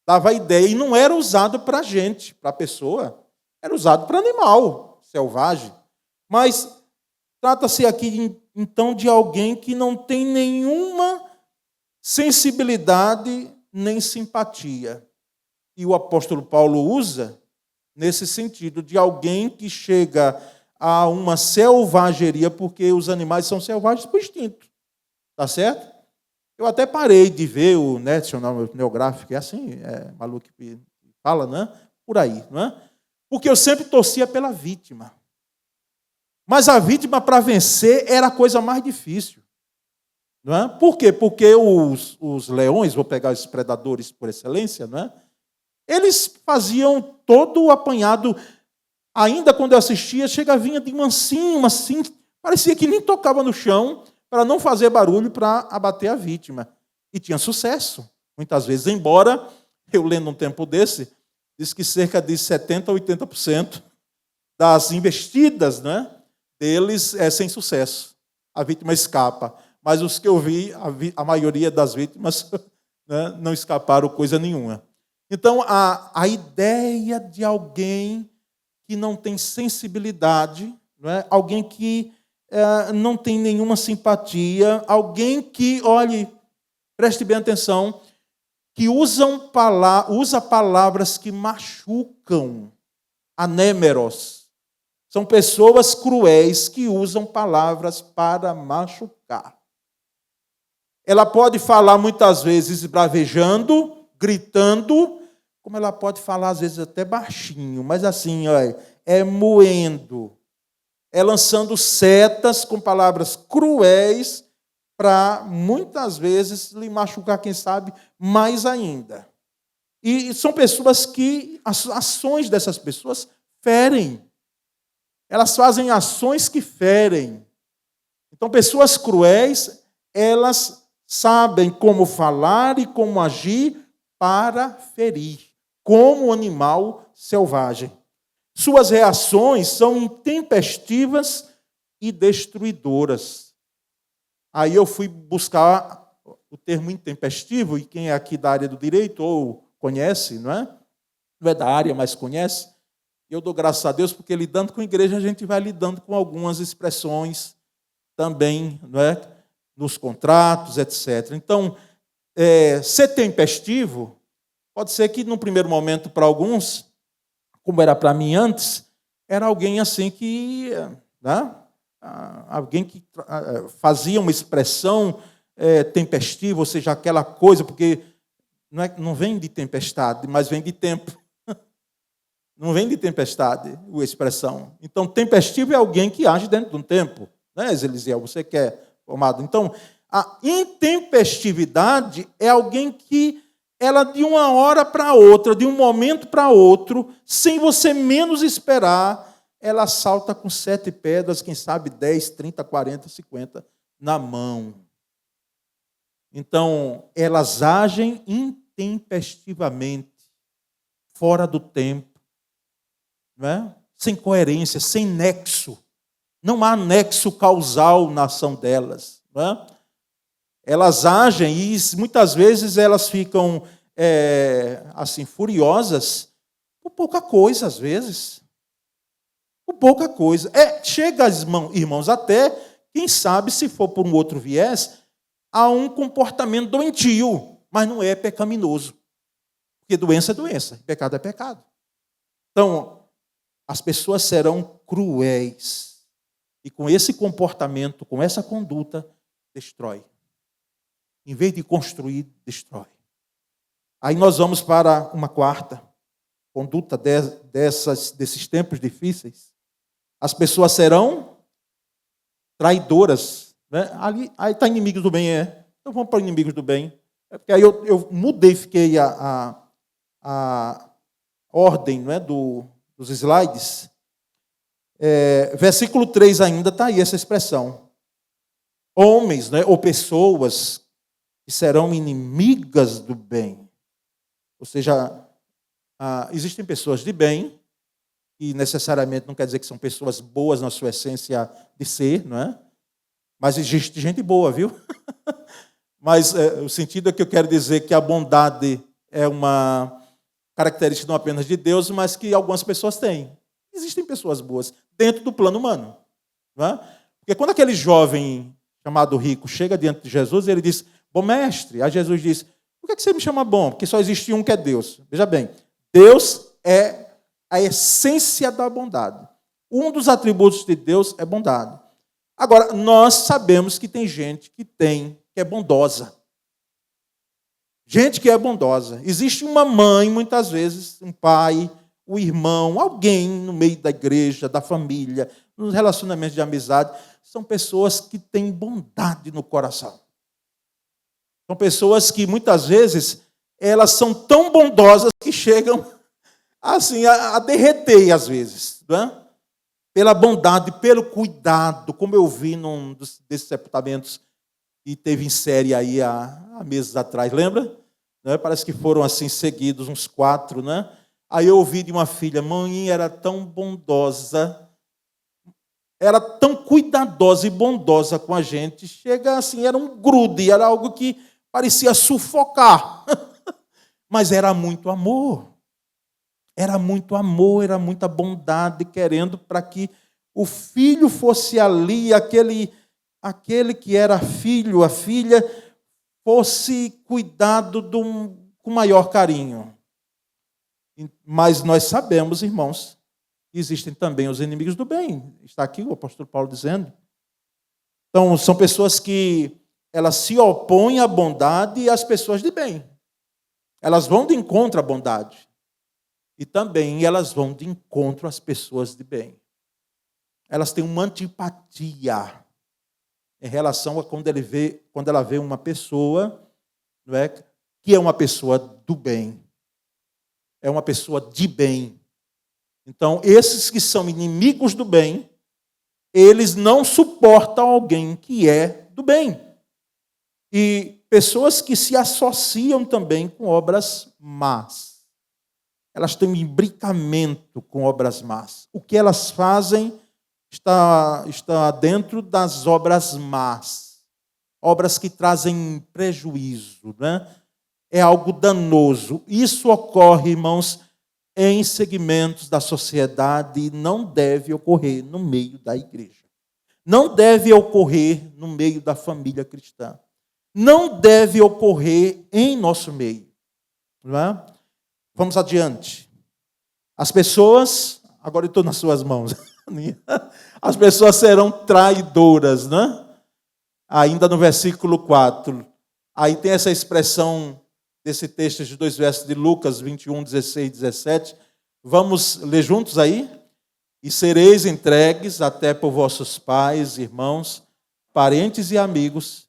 Dava a ideia, e não era usado para gente, para pessoa, era usado para animal selvagem. Mas trata-se aqui, então, de alguém que não tem nenhuma sensibilidade nem simpatia. E o apóstolo Paulo usa nesse sentido, de alguém que chega a uma selvageria, porque os animais são selvagens por instinto. Tá certo? Eu até parei de ver o National Geographic, é assim, maluco que fala, né? Por aí, não é? Porque eu sempre torcia pela vítima. Mas a vítima, para vencer, era a coisa mais difícil. Não é? Por quê? Porque os leões, vou pegar os predadores por excelência, não é? Eles faziam todo o apanhado. Ainda quando eu assistia, vinha de mansinho, assim, parecia que nem tocava no chão, para não fazer barulho, para abater a vítima. E tinha sucesso, muitas vezes. Embora, eu lendo um tempo desse, diz que cerca de 70% a 80% das investidas, né, deles é sem sucesso. A vítima escapa. Mas os que eu vi, a maioria das vítimas né, não escaparam coisa nenhuma. Então, a ideia de alguém que não tem sensibilidade, não é? Alguém que não tem nenhuma simpatia, alguém que, olhe, preste bem atenção, que usa palavras que machucam, anémeros. São pessoas cruéis que usam palavras para machucar. Ela pode falar muitas vezes bravejando, gritando, como ela pode falar às vezes até baixinho, mas assim, olha, é moendo, é lançando setas com palavras cruéis para muitas vezes lhe machucar, quem sabe, mais ainda. E são pessoas que, as ações dessas pessoas ferem. Elas fazem ações que ferem. Então, pessoas cruéis, elas sabem como falar e como agir para ferir, como um animal selvagem. Suas reações são intempestivas e destruidoras. Aí eu fui buscar o termo intempestivo, e quem é aqui da área do direito ou conhece, não é? Não é da área, mas conhece. Eu dou graças a Deus, porque lidando com a igreja, a gente vai lidando com algumas expressões também, não é? Nos contratos, etc. Então, ser tempestivo Pode ser que, no primeiro momento, para alguns, como era para mim antes, era alguém assim que, né? Alguém que fazia uma expressão tempestiva, ou seja, aquela coisa, porque não vem de tempestade, mas vem de tempo. Não vem de tempestade a expressão. Então, tempestivo é alguém que age dentro de um tempo. Né, Elisiel? Você que é formado. Então, a intempestividade é alguém que ela de uma hora para outra, de um momento para outro, sem você menos esperar, ela salta com 7 pedras, quem sabe 10, 30, 40, 50 na mão. Então, elas agem intempestivamente, fora do tempo, não é? Sem coerência, sem nexo. Não há nexo causal na ação delas. Não é? Elas agem e muitas vezes elas ficam assim furiosas por pouca coisa, às vezes. Por pouca coisa. Chega, irmãos, até, quem sabe, se for por um outro viés, a um comportamento doentio, mas não é pecaminoso. Porque doença é doença, pecado é pecado. Então, as pessoas serão cruéis. E com esse comportamento, com essa conduta, destrói. Em vez de construir, destrói. Aí nós vamos para uma quarta conduta desses tempos difíceis. As pessoas serão traidoras. Né? Aí está inimigos do bem, Então vamos para inimigos do bem. Porque aí eu mudei, fiquei a ordem, não é, dos slides. Versículo 3 ainda está aí essa expressão. Homens, né, ou pessoas que serão inimigas do bem. Ou seja, existem pessoas de bem, e necessariamente não quer dizer que são pessoas boas na sua essência de ser, não é? Mas existe gente boa, viu? Mas o sentido é que eu quero dizer que a bondade é uma característica não apenas de Deus, mas que algumas pessoas têm. Existem pessoas boas dentro do plano humano. Não é? Porque quando aquele jovem chamado rico chega diante de Jesus, ele diz, bom mestre, aí Jesus diz, por que você me chama bom? Porque só existe um que é Deus. Veja bem, Deus é a essência da bondade. Um dos atributos de Deus é bondade. Agora, nós sabemos que tem gente que é bondosa. Gente que é bondosa. Existe uma mãe, muitas vezes, um pai, um irmão, alguém no meio da igreja, da família, nos relacionamentos de amizade, são pessoas que têm bondade no coração. São pessoas que, muitas vezes, elas são tão bondosas que chegam assim, a derreter, às vezes. Não é? Pela bondade, pelo cuidado, como eu vi num desses sepultamentos que teve em série aí há meses atrás, lembra? Né? Parece que foram assim seguidos, uns 4, né? Aí eu ouvi de uma filha, mãe era tão bondosa, era tão cuidadosa e bondosa com a gente, chega assim, era um grude, era algo que parecia sufocar, mas era muito amor. Era muito amor, era muita bondade, querendo para que o filho fosse ali, aquele que era filho, a filha, fosse cuidado com maior carinho. Mas nós sabemos, irmãos, que existem também os inimigos do bem. Está aqui o apóstolo Paulo dizendo. Então, são pessoas que elas se opõem à bondade e às pessoas de bem. Elas vão de encontro à bondade. E também elas vão de encontro às pessoas de bem. Elas têm uma antipatia em relação a quando ela vê uma pessoa, não é, que é uma pessoa do bem. É uma pessoa de bem. Então, esses que são inimigos do bem, eles não suportam alguém que é do bem. E pessoas que se associam também com obras más. Elas têm um imbricamento com obras más. O que elas fazem está dentro das obras más. Obras que trazem prejuízo, né? É algo danoso. Isso ocorre, irmãos, em segmentos da sociedade e não deve ocorrer no meio da igreja. Não deve ocorrer no meio da família cristã. Não deve ocorrer em nosso meio. Não é? Vamos adiante. As pessoas, agora eu estou nas suas mãos, as pessoas serão traidoras, né? Ainda no versículo 4. Aí tem essa expressão desse texto de 2 versos de Lucas 21, 16 e 17. Vamos ler juntos aí? E sereis entregues até por vossos pais, irmãos, parentes e amigos,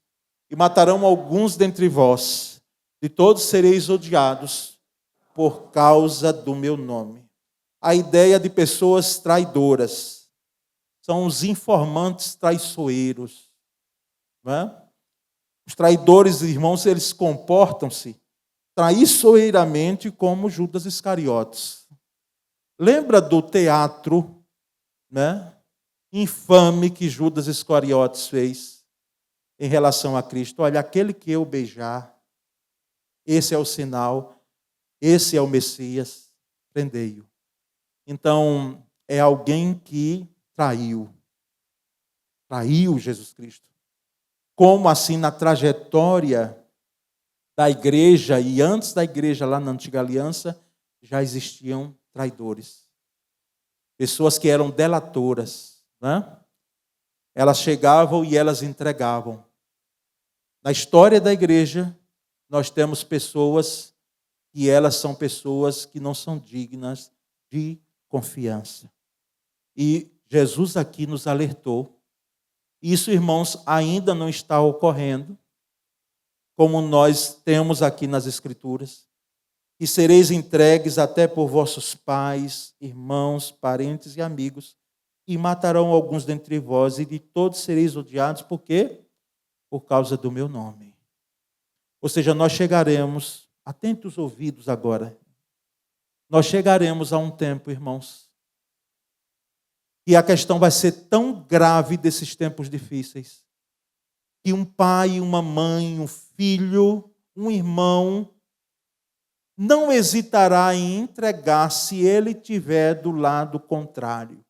e matarão alguns dentre vós. De todos sereis odiados por causa do meu nome. A ideia de pessoas traidoras são os informantes traiçoeiros. Não é? Os traidores, irmãos, eles comportam-se traiçoeiramente como Judas Iscariotes. Lembra do teatro, né, infame que Judas Iscariotes fez em relação a Cristo? Olha, aquele que eu beijar, esse é o sinal, esse é o Messias, prendei-o. Então, é alguém que traiu Jesus Cristo. Como assim na trajetória da igreja e antes da igreja lá na Antiga Aliança, já existiam traidores. Pessoas que eram delatoras, né? Elas chegavam e elas entregavam. Na história da igreja, nós temos pessoas que elas são pessoas que não são dignas de confiança. E Jesus aqui nos alertou. Isso, irmãos, ainda não está ocorrendo, como nós temos aqui nas Escrituras. E sereis entregues até por vossos pais, irmãos, parentes e amigos, e matarão alguns dentre vós, e de todos sereis odiados. Por quê? Por causa do meu nome. Ou seja, nós chegaremos, atente os ouvidos agora, nós chegaremos a um tempo, irmãos, que a questão vai ser tão grave desses tempos difíceis, que um pai, uma mãe, um filho, um irmão, não hesitará em entregar se ele estiver do lado contrário.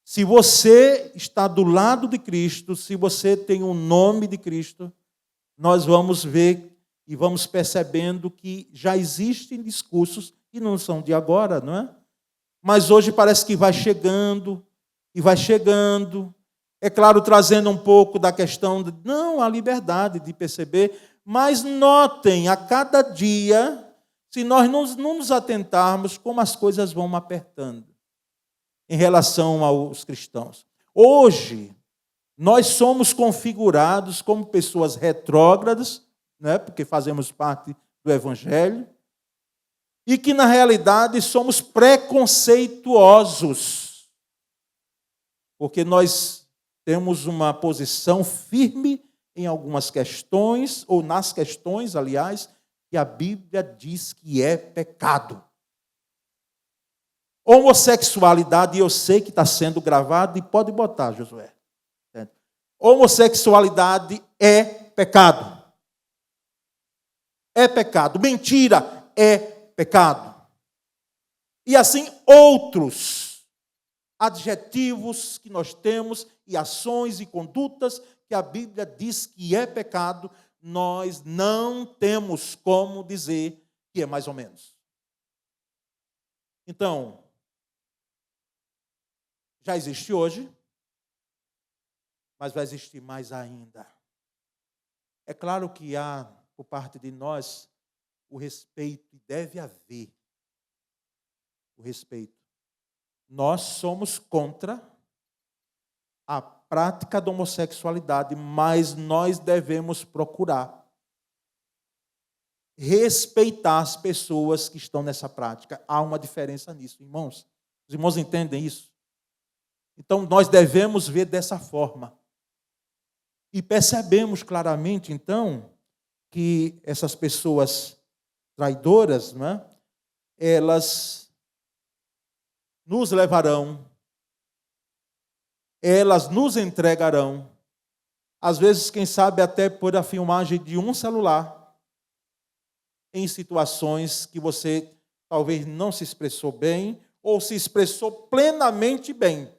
Se você está do lado de Cristo, se você tem o nome de Cristo, nós vamos ver e vamos percebendo que já existem discursos, e não são de agora, não é? Mas hoje parece que vai chegando, e vai chegando. É claro, trazendo um pouco da questão de, não, a liberdade de perceber, mas notem, a cada dia, se nós não nos atentarmos, como as coisas vão apertando em relação aos cristãos. Hoje, nós somos configurados como pessoas retrógradas, né, porque fazemos parte do Evangelho, e que, na realidade, somos preconceituosos, porque nós temos uma posição firme em algumas questões, ou nas questões, aliás, que a Bíblia diz que é pecado. Homossexualidade, eu sei que está sendo gravado, e pode botar, Josué. Homossexualidade é pecado. É pecado. Mentira é pecado. E assim outros adjetivos que nós temos, e ações e condutas que a Bíblia diz que é pecado, nós não temos como dizer que é mais ou menos. Então, já existe hoje, mas vai existir mais ainda. É claro que há, por parte de nós, o respeito, e deve haver o respeito. Nós somos contra a prática da homossexualidade, mas nós devemos procurar respeitar as pessoas que estão nessa prática. Há uma diferença nisso, irmãos. Os irmãos entendem isso? Então, nós devemos ver dessa forma. E percebemos claramente, então, que essas pessoas traidoras, não é? Elas nos levarão, elas nos entregarão, às vezes, quem sabe, até por a filmagem de um celular, em situações que você talvez não se expressou bem, ou se expressou plenamente bem.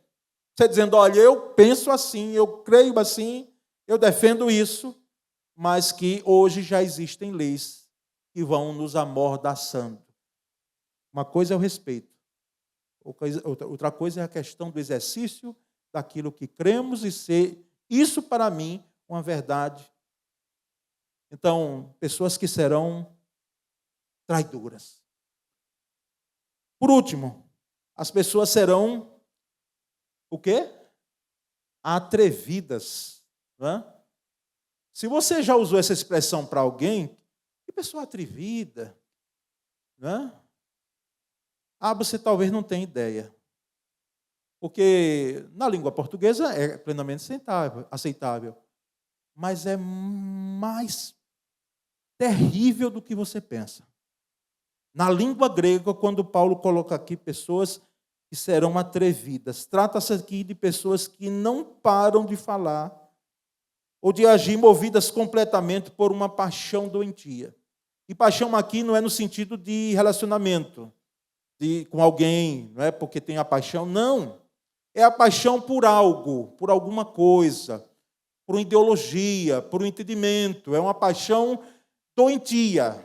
Você dizendo, olha, eu penso assim, eu creio assim, eu defendo isso, mas que hoje já existem leis que vão nos amordaçando. Uma coisa é o respeito. Outra coisa é a questão do exercício daquilo que cremos e ser isso para mim uma verdade. Então, pessoas que serão traidoras. Por último, as pessoas serão o quê? Atrevidas. Não é? Se você já usou essa expressão para alguém, que pessoa atrevida, não é? Você talvez não tenha ideia. Porque na língua portuguesa é plenamente aceitável. Mas é mais terrível do que você pensa. Na língua grega, quando Paulo coloca aqui pessoas que serão atrevidas, trata-se aqui de pessoas que não param de falar ou de agir movidas completamente por uma paixão doentia. E paixão aqui não é no sentido de relacionamento com alguém, não é porque tem a paixão, não. É a paixão por algo, por alguma coisa, por uma ideologia, por um entendimento. É uma paixão doentia.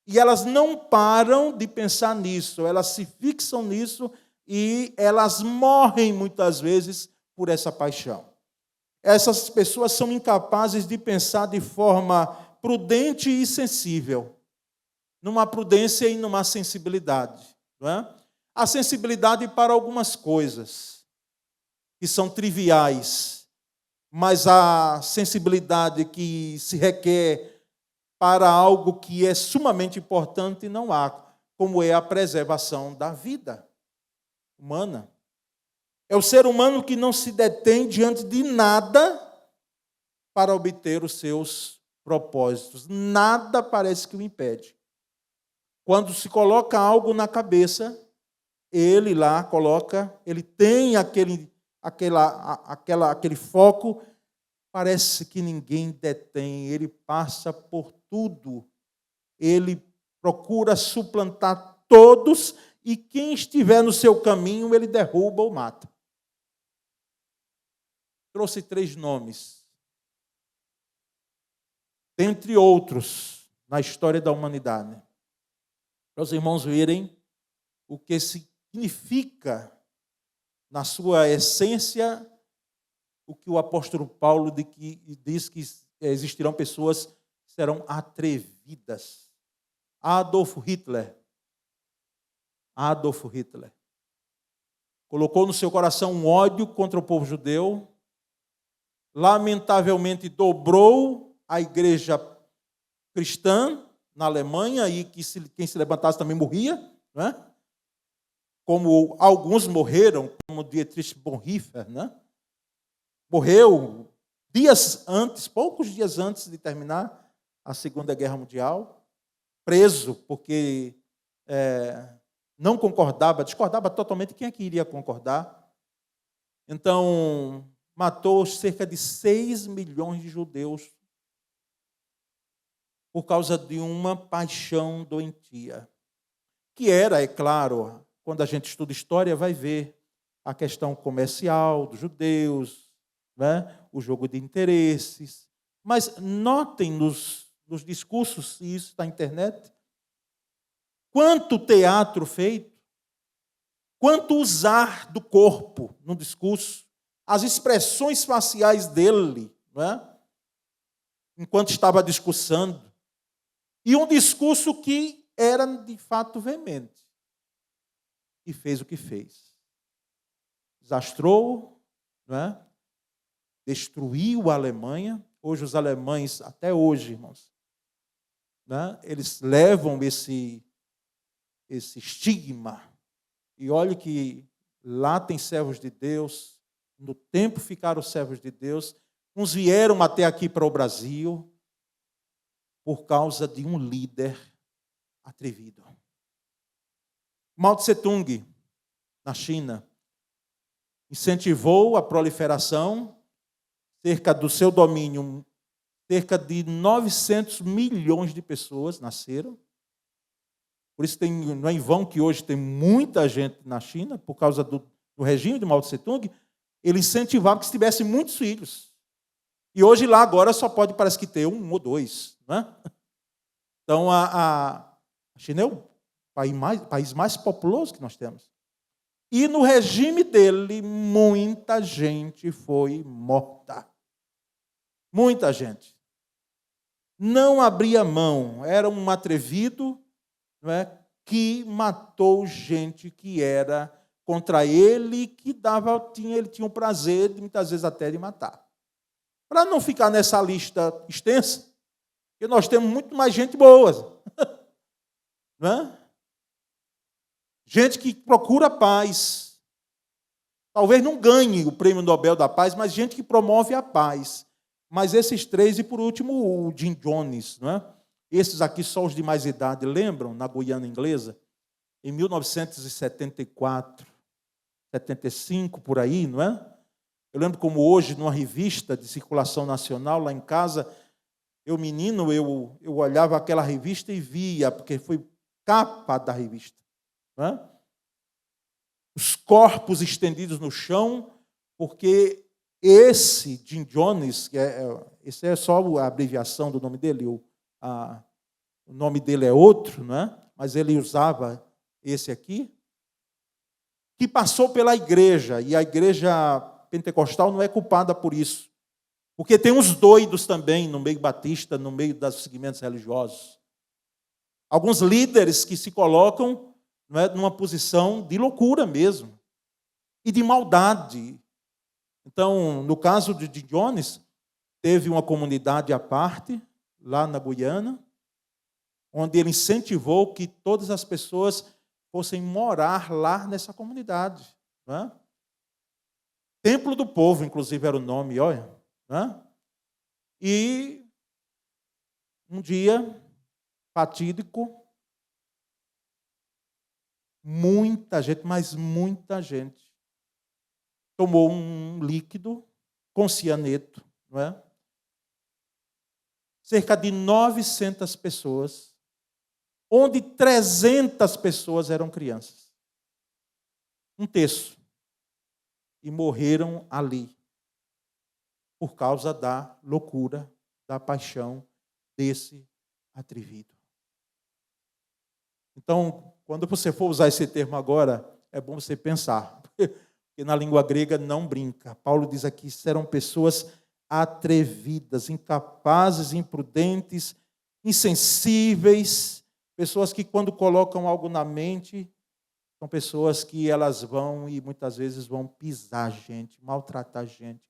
E elas não param de pensar nisso, elas se fixam nisso e elas morrem muitas vezes por essa paixão. Essas pessoas são incapazes de pensar de forma prudente e sensível, numa prudência e numa sensibilidade. Não é? A sensibilidade para algumas coisas que são triviais, mas a sensibilidade que se requer para algo que é sumamente importante não há, como é a preservação da vida humana. É o ser humano que não se detém diante de nada para obter os seus propósitos. Nada parece que o impede. Quando se coloca algo na cabeça, ele lá coloca, ele tem aquele foco, parece que ninguém detém, ele passa por tudo, ele procura suplantar todos e quem estiver no seu caminho, ele derruba ou mata. Trouxe 3 nomes, dentre outros, na história da humanidade, para os irmãos verem o que significa, na sua essência, o que o apóstolo Paulo diz que existirão pessoas que serão atrevidas. Adolf Hitler colocou no seu coração um ódio contra o povo judeu, lamentavelmente dobrou a igreja cristã na Alemanha, e quem se levantasse também morria, não é? Como alguns morreram, como Dietrich Bonhoeffer, né? Morreu poucos dias antes de terminar a Segunda Guerra Mundial, preso porque não concordava, discordava totalmente. Quem é que iria concordar? Então, matou cerca de 6 milhões de judeus por causa de uma paixão doentia, que era, é claro, quando a gente estuda história, vai ver a questão comercial dos judeus, né? O jogo de interesses. Mas notem nos discursos, e isso está na internet, quanto teatro feito, quanto usar do corpo no discurso, as expressões faciais dele, não é? Enquanto estava discursando. E um discurso que era, de fato, veemente. E fez o que fez. Desastrou, não é? Destruiu a Alemanha. Hoje os alemães, até hoje, irmãos, né? Eles levam esse estigma. E olhe que lá tem servos de Deus, no tempo ficaram servos de Deus, uns vieram até aqui para o Brasil por causa de um líder atrevido. Mao Tse-tung, na China, incentivou a proliferação, cerca do seu domínio, cerca de 900 milhões de pessoas nasceram. Por isso não é em vão que hoje tem muita gente na China, por causa do regime de Mao Tse-tung. Ele incentivava que se tivesse muitos filhos. E hoje lá agora só pode, parece que ter 1 ou 2. Não é? Então, a China é o país mais populoso que nós temos. E no regime dele, muita gente foi morta. Muita gente. Não abria mão. Era um atrevido, não é, que matou gente que era contra ele, que ele tinha o prazer, muitas vezes até, de matar. Para não ficar nessa lista extensa, porque nós temos muito mais gente boa. Não é? Gente que procura paz. Talvez não ganhe o Prêmio Nobel da Paz, mas gente que promove a paz. Mas esses três, e por último, o Jim Jones, não é? Esses aqui só os de mais idade, lembram, na Guiana Inglesa? Em 1974, 75, por aí, não é? Eu lembro como hoje, numa revista de circulação nacional, lá em casa, eu olhava aquela revista e via, porque foi capa da revista, não é? Os corpos estendidos no chão, porque esse Jim Jones, esse é só a abreviação do nome dele, o nome dele é outro, não é? Mas ele usava esse aqui, que passou pela igreja, e a igreja pentecostal não é culpada por isso, porque tem uns doidos também no meio batista, no meio dos segmentos religiosos. Alguns líderes que se colocam, não é, numa posição de loucura mesmo, e de maldade. Então, no caso de Jones, teve uma comunidade à parte, lá na Guiana, onde ele incentivou que todas as pessoas fossem morar lá nessa comunidade. Não é? Templo do Povo, inclusive, era o nome, olha. Não é? E um dia fatídico, muita gente, mas muita gente, tomou um líquido com cianeto, não é? Cerca de 900 pessoas, onde 300 pessoas eram crianças. Um terço. E morreram ali, por causa da loucura, da paixão desse atrevido. Então, quando você for usar esse termo agora, é bom você pensar, porque na língua grega não brinca. Paulo diz aqui, serão pessoas atrevidas, incapazes, imprudentes, insensíveis, pessoas que quando colocam algo na mente, são pessoas que elas vão e muitas vezes vão pisar a gente, maltratar a gente,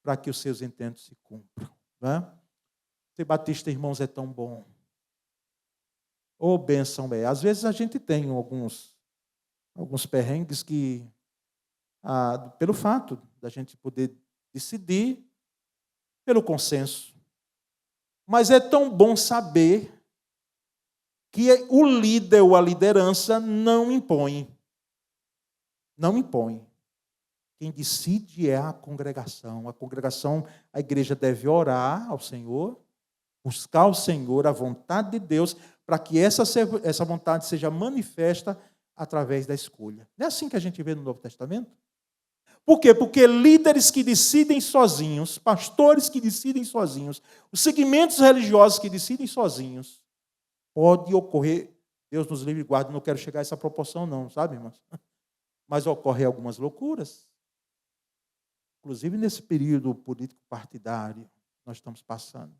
para que os seus intentos se cumpram. Não é? Ser batista, irmãos, é tão bom. Ô, bênção é. Às vezes a gente tem alguns perrengues que, pelo fato da gente poder decidir, pelo consenso. Mas é tão bom saber que o líder ou a liderança não impõe. Não impõe. Quem decide é a congregação. A congregação, a igreja deve orar ao Senhor, buscar ao Senhor a vontade de Deus, para que essa vontade seja manifesta através da escolha. Não é assim que a gente vê no Novo Testamento? Por quê? Porque líderes que decidem sozinhos, pastores que decidem sozinhos, os segmentos religiosos que decidem sozinhos, pode ocorrer, Deus nos livre e guarde, não quero chegar a essa proporção não, sabe, irmãos? Mas ocorrem algumas loucuras. Inclusive nesse período político partidário que nós estamos passando.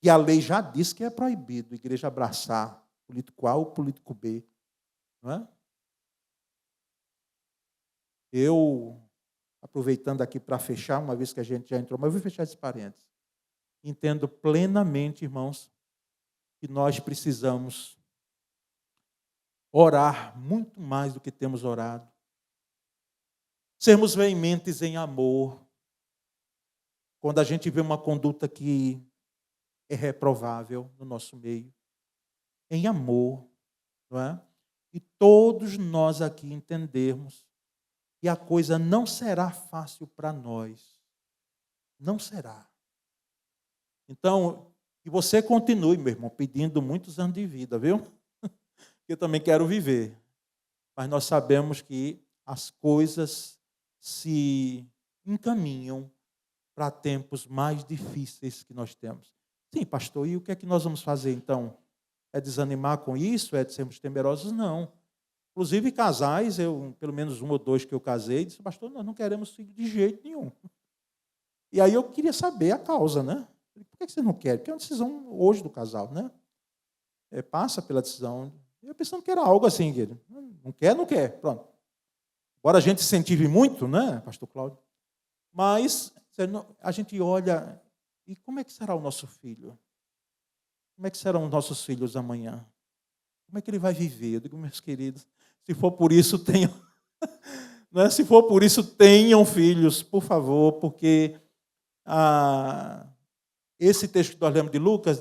E a lei já diz que é proibido a igreja abraçar político A ou político B. Não é? Eu, aproveitando aqui para fechar, uma vez que a gente já entrou, mas eu vou fechar esse parênteses. Entendo plenamente, irmãos, que nós precisamos orar muito mais do que temos orado. Sermos veementes em amor. Quando a gente vê uma conduta que é reprovável no nosso meio, em amor, não é? E todos nós aqui entendermos que a coisa não será fácil para nós. Não será. Então, que você continue, meu irmão, pedindo muitos anos de vida, viu? Eu também quero viver. Mas nós sabemos que as coisas se encaminham para tempos mais difíceis que nós temos. Sim, pastor, e o que é que nós vamos fazer então? É desanimar com isso? É de sermos temerosos? Não. Inclusive, casais, pelo menos um ou dois que eu casei, disse, pastor, nós não queremos filho de jeito nenhum. E aí eu queria saber a causa, né? Por que vocês não querem? Porque é uma decisão hoje do casal, né? Passa pela decisão. Eu pensando que era algo assim, querido. Não quer, não quer. Pronto. Embora a gente incentive muito, né, pastor Cláudio? Mas a gente olha, e como é que será o nosso filho? Como é que serão os nossos filhos amanhã? Como é que ele vai viver? Eu digo, meus queridos, se for por isso, tenham. Né? Se for por isso, tenham filhos, por favor, porque esse texto que nós lemos de Lucas,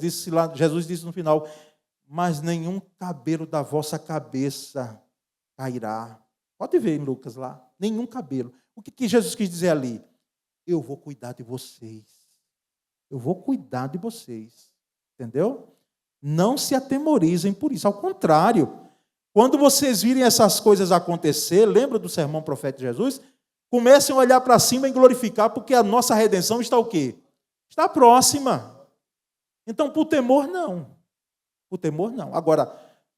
Jesus disse no final, mas nenhum cabelo da vossa cabeça cairá. Pode ver em Lucas lá, nenhum cabelo. O que Jesus quis dizer ali? Eu vou cuidar de vocês. Eu vou cuidar de vocês. Entendeu? Não se atemorizem por isso. Ao contrário, quando vocês virem essas coisas acontecer, lembra do sermão profético de Jesus? Comecem a olhar para cima e glorificar, porque a nossa redenção está o quê? Está próxima. Então, por temor, não. Por temor, não. Agora,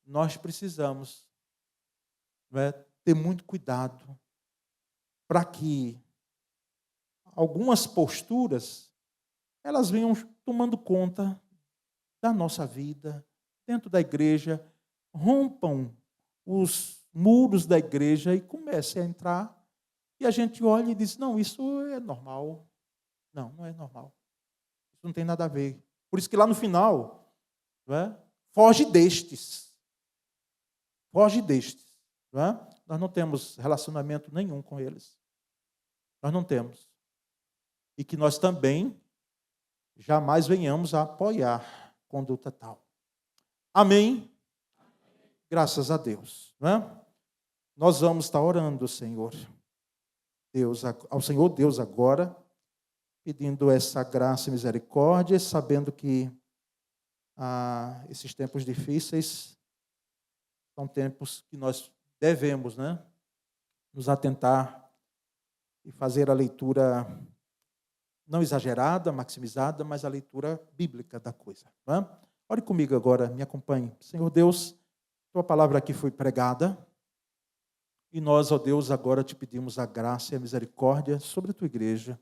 nós precisamos, né, ter muito cuidado para que algumas posturas elas venham tomando conta da nossa vida, dentro da igreja, rompam os muros da igreja e comecem a entrar, e a gente olha e diz, não, isso é normal. Não, não é normal. Isso não tem nada a ver. Por isso que lá no final, não é? Foge destes. Foge destes. Não é? Nós não temos relacionamento nenhum com eles. Nós não temos. E que nós também jamais venhamos a apoiar conduta tal. Amém? Graças a Deus. Não é? Nós vamos estar orando, Senhor. Ao Senhor Deus agora, pedindo essa graça e misericórdia, sabendo que esses tempos difíceis são tempos que nós devemos, né, nos atentar e fazer a leitura não exagerada, maximizada, mas a leitura bíblica da coisa. Não é? Ore comigo agora, me acompanhe. Senhor Deus, tua palavra aqui foi pregada e nós, ó Deus, agora te pedimos a graça e a misericórdia sobre a tua igreja.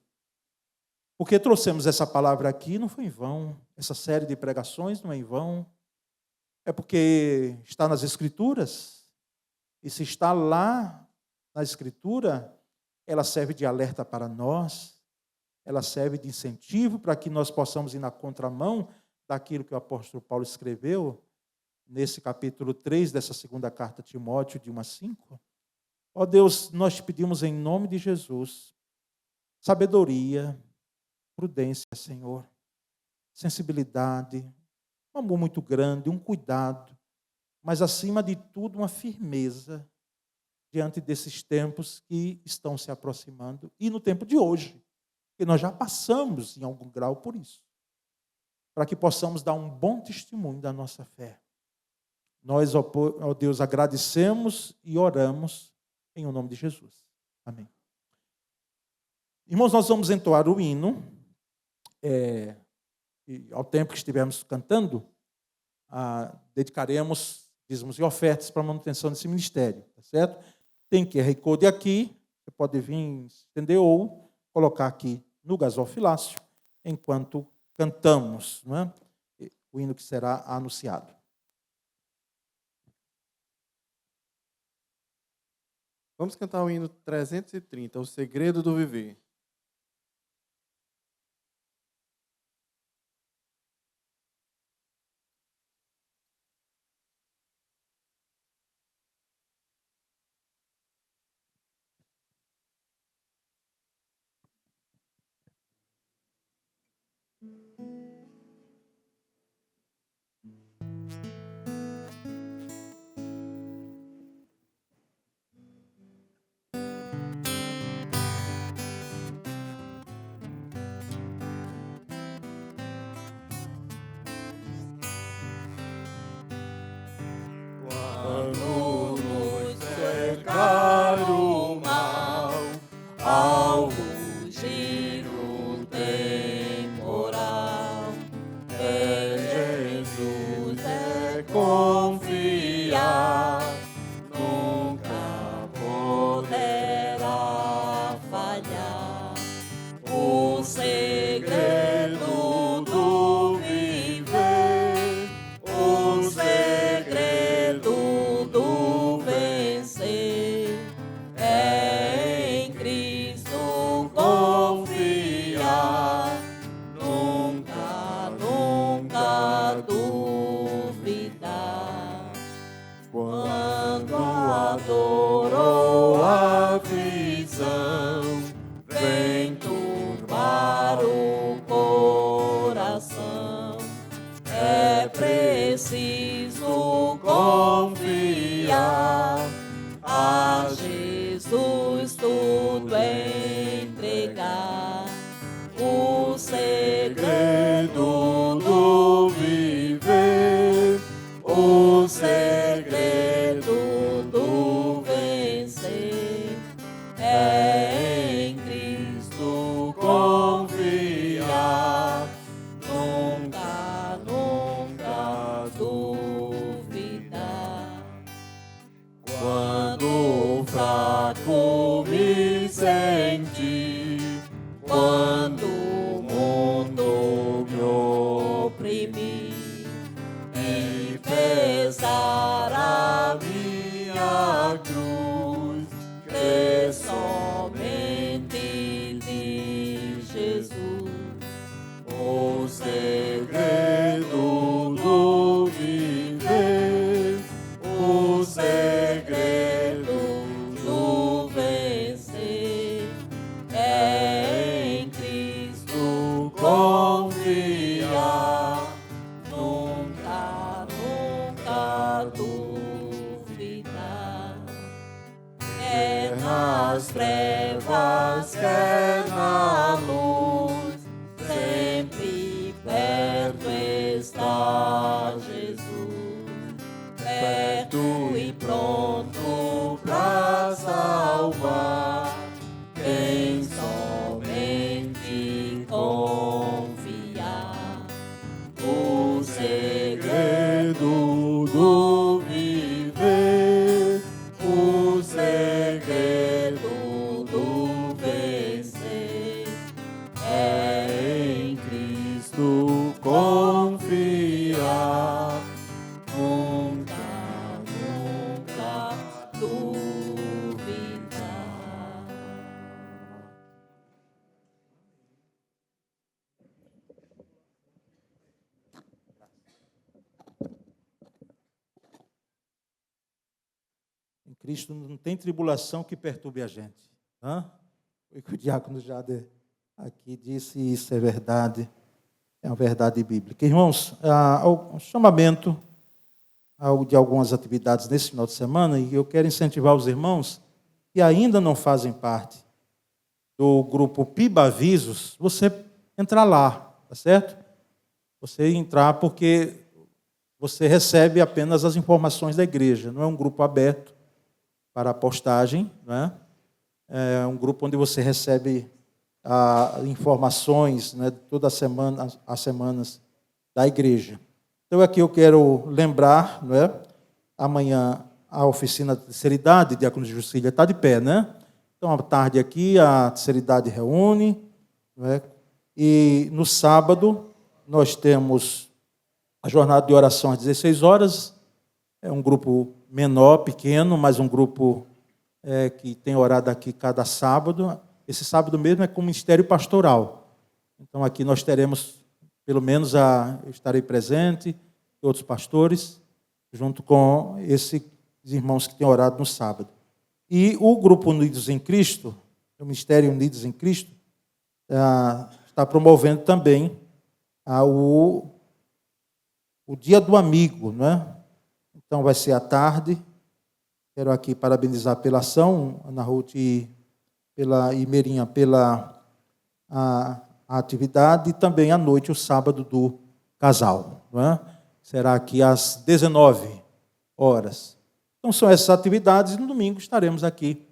Porque trouxemos essa palavra aqui, não foi em vão. Essa série de pregações não é em vão. É porque está nas Escrituras. E se está lá na Escritura, ela serve de alerta para nós. Ela serve de incentivo para que nós possamos ir na contramão daquilo que o apóstolo Paulo escreveu nesse capítulo 3 dessa segunda carta a Timóteo, de 1 a 5. Ó Deus, nós te pedimos em nome de Jesus sabedoria, prudência, Senhor, sensibilidade, um amor muito grande, um cuidado, mas acima de tudo uma firmeza diante desses tempos que estão se aproximando e no tempo de hoje, que nós já passamos em algum grau por isso, para que possamos dar um bom testemunho da nossa fé. Nós, ó Deus, agradecemos e oramos em o nome de Jesus. Amém. Irmãos, nós vamos entoar o hino. E ao tempo que estivermos cantando, dedicaremos dízimos e ofertas para a manutenção desse ministério, tá certo? Tem QR Code aqui, você pode vir estender ou colocar aqui no gasofilácio enquanto cantamos, não é? O hino que será anunciado. Vamos cantar o hino 330, O Segredo do Viver. Quando nos cercar o mal, ao rugir o temporal, adorou a visão, vem turbar o coração. É preciso confiar a Jesus, tudo entregar. O segredo do viver, o segredo do vencer, é em Cristo confiar, nunca, nunca duvidar. Quando fraco me sentir, quando o mundo me oprimir e pesar a minha cruz, crer somente de Jesus, o segredo do viver, o segredo do vencer, é em Cristo confiar, nunca, nunca duvidar. Quer nas trevas, quer na luz, sempre perto está Jesus, perto e pronto pra salvar quem somente confiar. O segredo do viver, o segredo do vencer, é em Cristo confiar, nunca, nunca duvidar. Em Cristo não tem tribulação que perturbe a gente. Foi que o diácono Jader aqui disse, isso é verdade, é uma verdade bíblica. Irmãos, o chamamento de algumas atividades nesse final de semana, e eu quero incentivar os irmãos que ainda não fazem parte do grupo PIBA Avisos, você entrar lá, tá certo? Você entrar porque você recebe apenas as informações da igreja, não é um grupo aberto para postagem, né? É um grupo onde você recebe informações, né, toda semana, as semanas da igreja. Então, aqui eu quero lembrar, né, amanhã a oficina de terceira idade, Diácono Justília está de pé, né? Então, à tarde aqui, a terceira idade reúne, né? E no sábado nós temos a jornada de oração às 16 horas, é um grupo menor, pequeno, mas um grupo que tem orado aqui cada sábado. Esse sábado mesmo é com o Ministério Pastoral. Então, aqui nós teremos, pelo menos, eu estarei presente, e outros pastores, junto com esses irmãos que têm orado no sábado. E o Grupo Unidos em Cristo, o Ministério Unidos em Cristo, está promovendo também o Dia do Amigo, né? Então, vai ser à tarde. Quero aqui parabenizar pela ação, Ana Ruth e Merinha pela a atividade, e também à noite, o sábado do casal, não é? Será aqui às 19 horas. Então, são essas atividades, e no domingo estaremos aqui,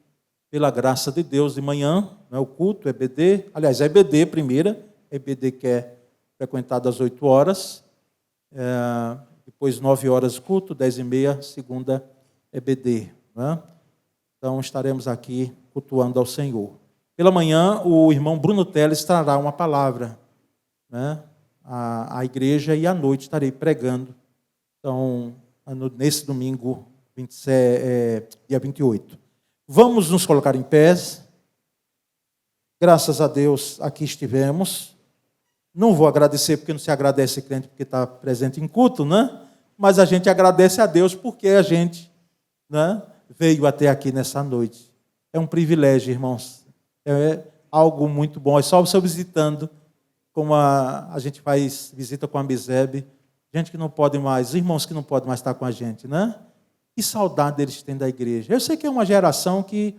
pela graça de Deus, de manhã, não é? O culto, EBD, aliás, a EBD primeira, EBD que é frequentado às 8 horas, depois 9 horas culto, 10h30, segunda EBD. Não é? Então, estaremos aqui cultuando ao Senhor. Pela manhã, o irmão Bruno Teles trará uma palavra, né, à igreja, e à noite estarei pregando. Então, nesse domingo, dia 28. Vamos nos colocar em pés. Graças a Deus, aqui estivemos. Não vou agradecer, porque não se agradece crente porque está presente em culto, né? Mas a gente agradece a Deus porque a gente, né, veio até aqui nessa noite. É um privilégio, irmãos. É algo muito bom. É só você visitando, como a gente faz visita com a Misebe, gente que não pode mais, irmãos que não podem mais estar com a gente, né? Que saudade eles têm da igreja. Eu sei que é uma geração que,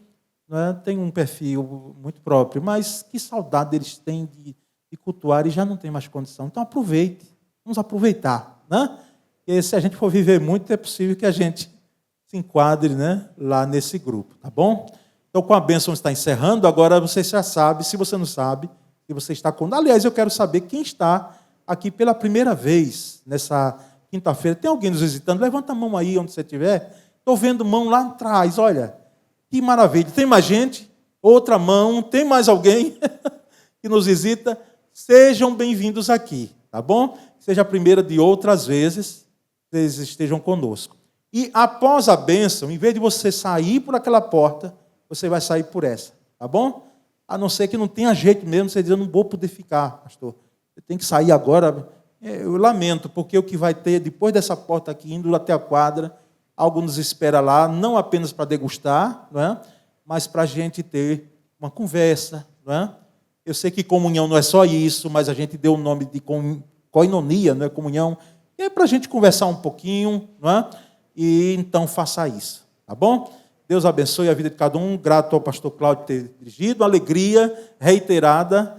né, tem um perfil muito próprio, mas que saudade eles têm de cultuar e já não tem mais condição. Então aproveite, vamos aproveitar, né? E se a gente for viver muito, é possível que a gente se enquadre, né, lá nesse grupo, tá bom? Então, com a bênção está encerrando, agora você já sabe, se você não sabe, que você está com... Aliás, eu quero saber quem está aqui pela primeira vez nessa quinta-feira. Tem alguém nos visitando? Levanta a mão aí onde você estiver. Estou vendo mão lá atrás, olha, que maravilha. Tem mais gente? Outra mão? Tem mais alguém que nos visita? Sejam bem-vindos aqui, tá bom? Seja a primeira de outras vezes, vocês estejam conosco. E após a bênção, em vez de você sair por aquela porta, você vai sair por essa, tá bom? A não ser que não tenha jeito mesmo, você diz, eu não vou poder ficar, pastor. Eu tenho que sair agora. Eu lamento, porque o que vai ter depois dessa porta aqui, indo até a quadra, algo nos espera lá, não apenas para degustar, não é? Mas para a gente ter uma conversa, não é? Eu sei que comunhão não é só isso, mas a gente deu o nome de koinonia, não é comunhão, e é para a gente conversar um pouquinho, não é? E então faça isso, tá bom? Deus abençoe a vida de cada um. Grato ao pastor Cláudio ter dirigido, alegria reiterada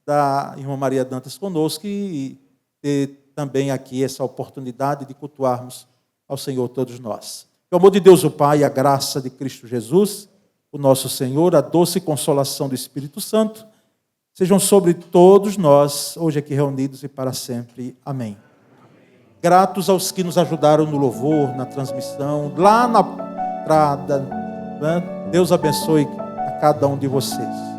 da irmã Maria Dantas conosco e ter também aqui essa oportunidade de cultuarmos ao Senhor todos nós. O amor de Deus o Pai, a graça de Cristo Jesus, o nosso Senhor, a doce consolação do Espírito Santo, sejam sobre todos nós, hoje aqui reunidos e para sempre. Amém. Gratos aos que nos ajudaram no louvor, na transmissão, lá na entrada, né? Deus abençoe a cada um de vocês.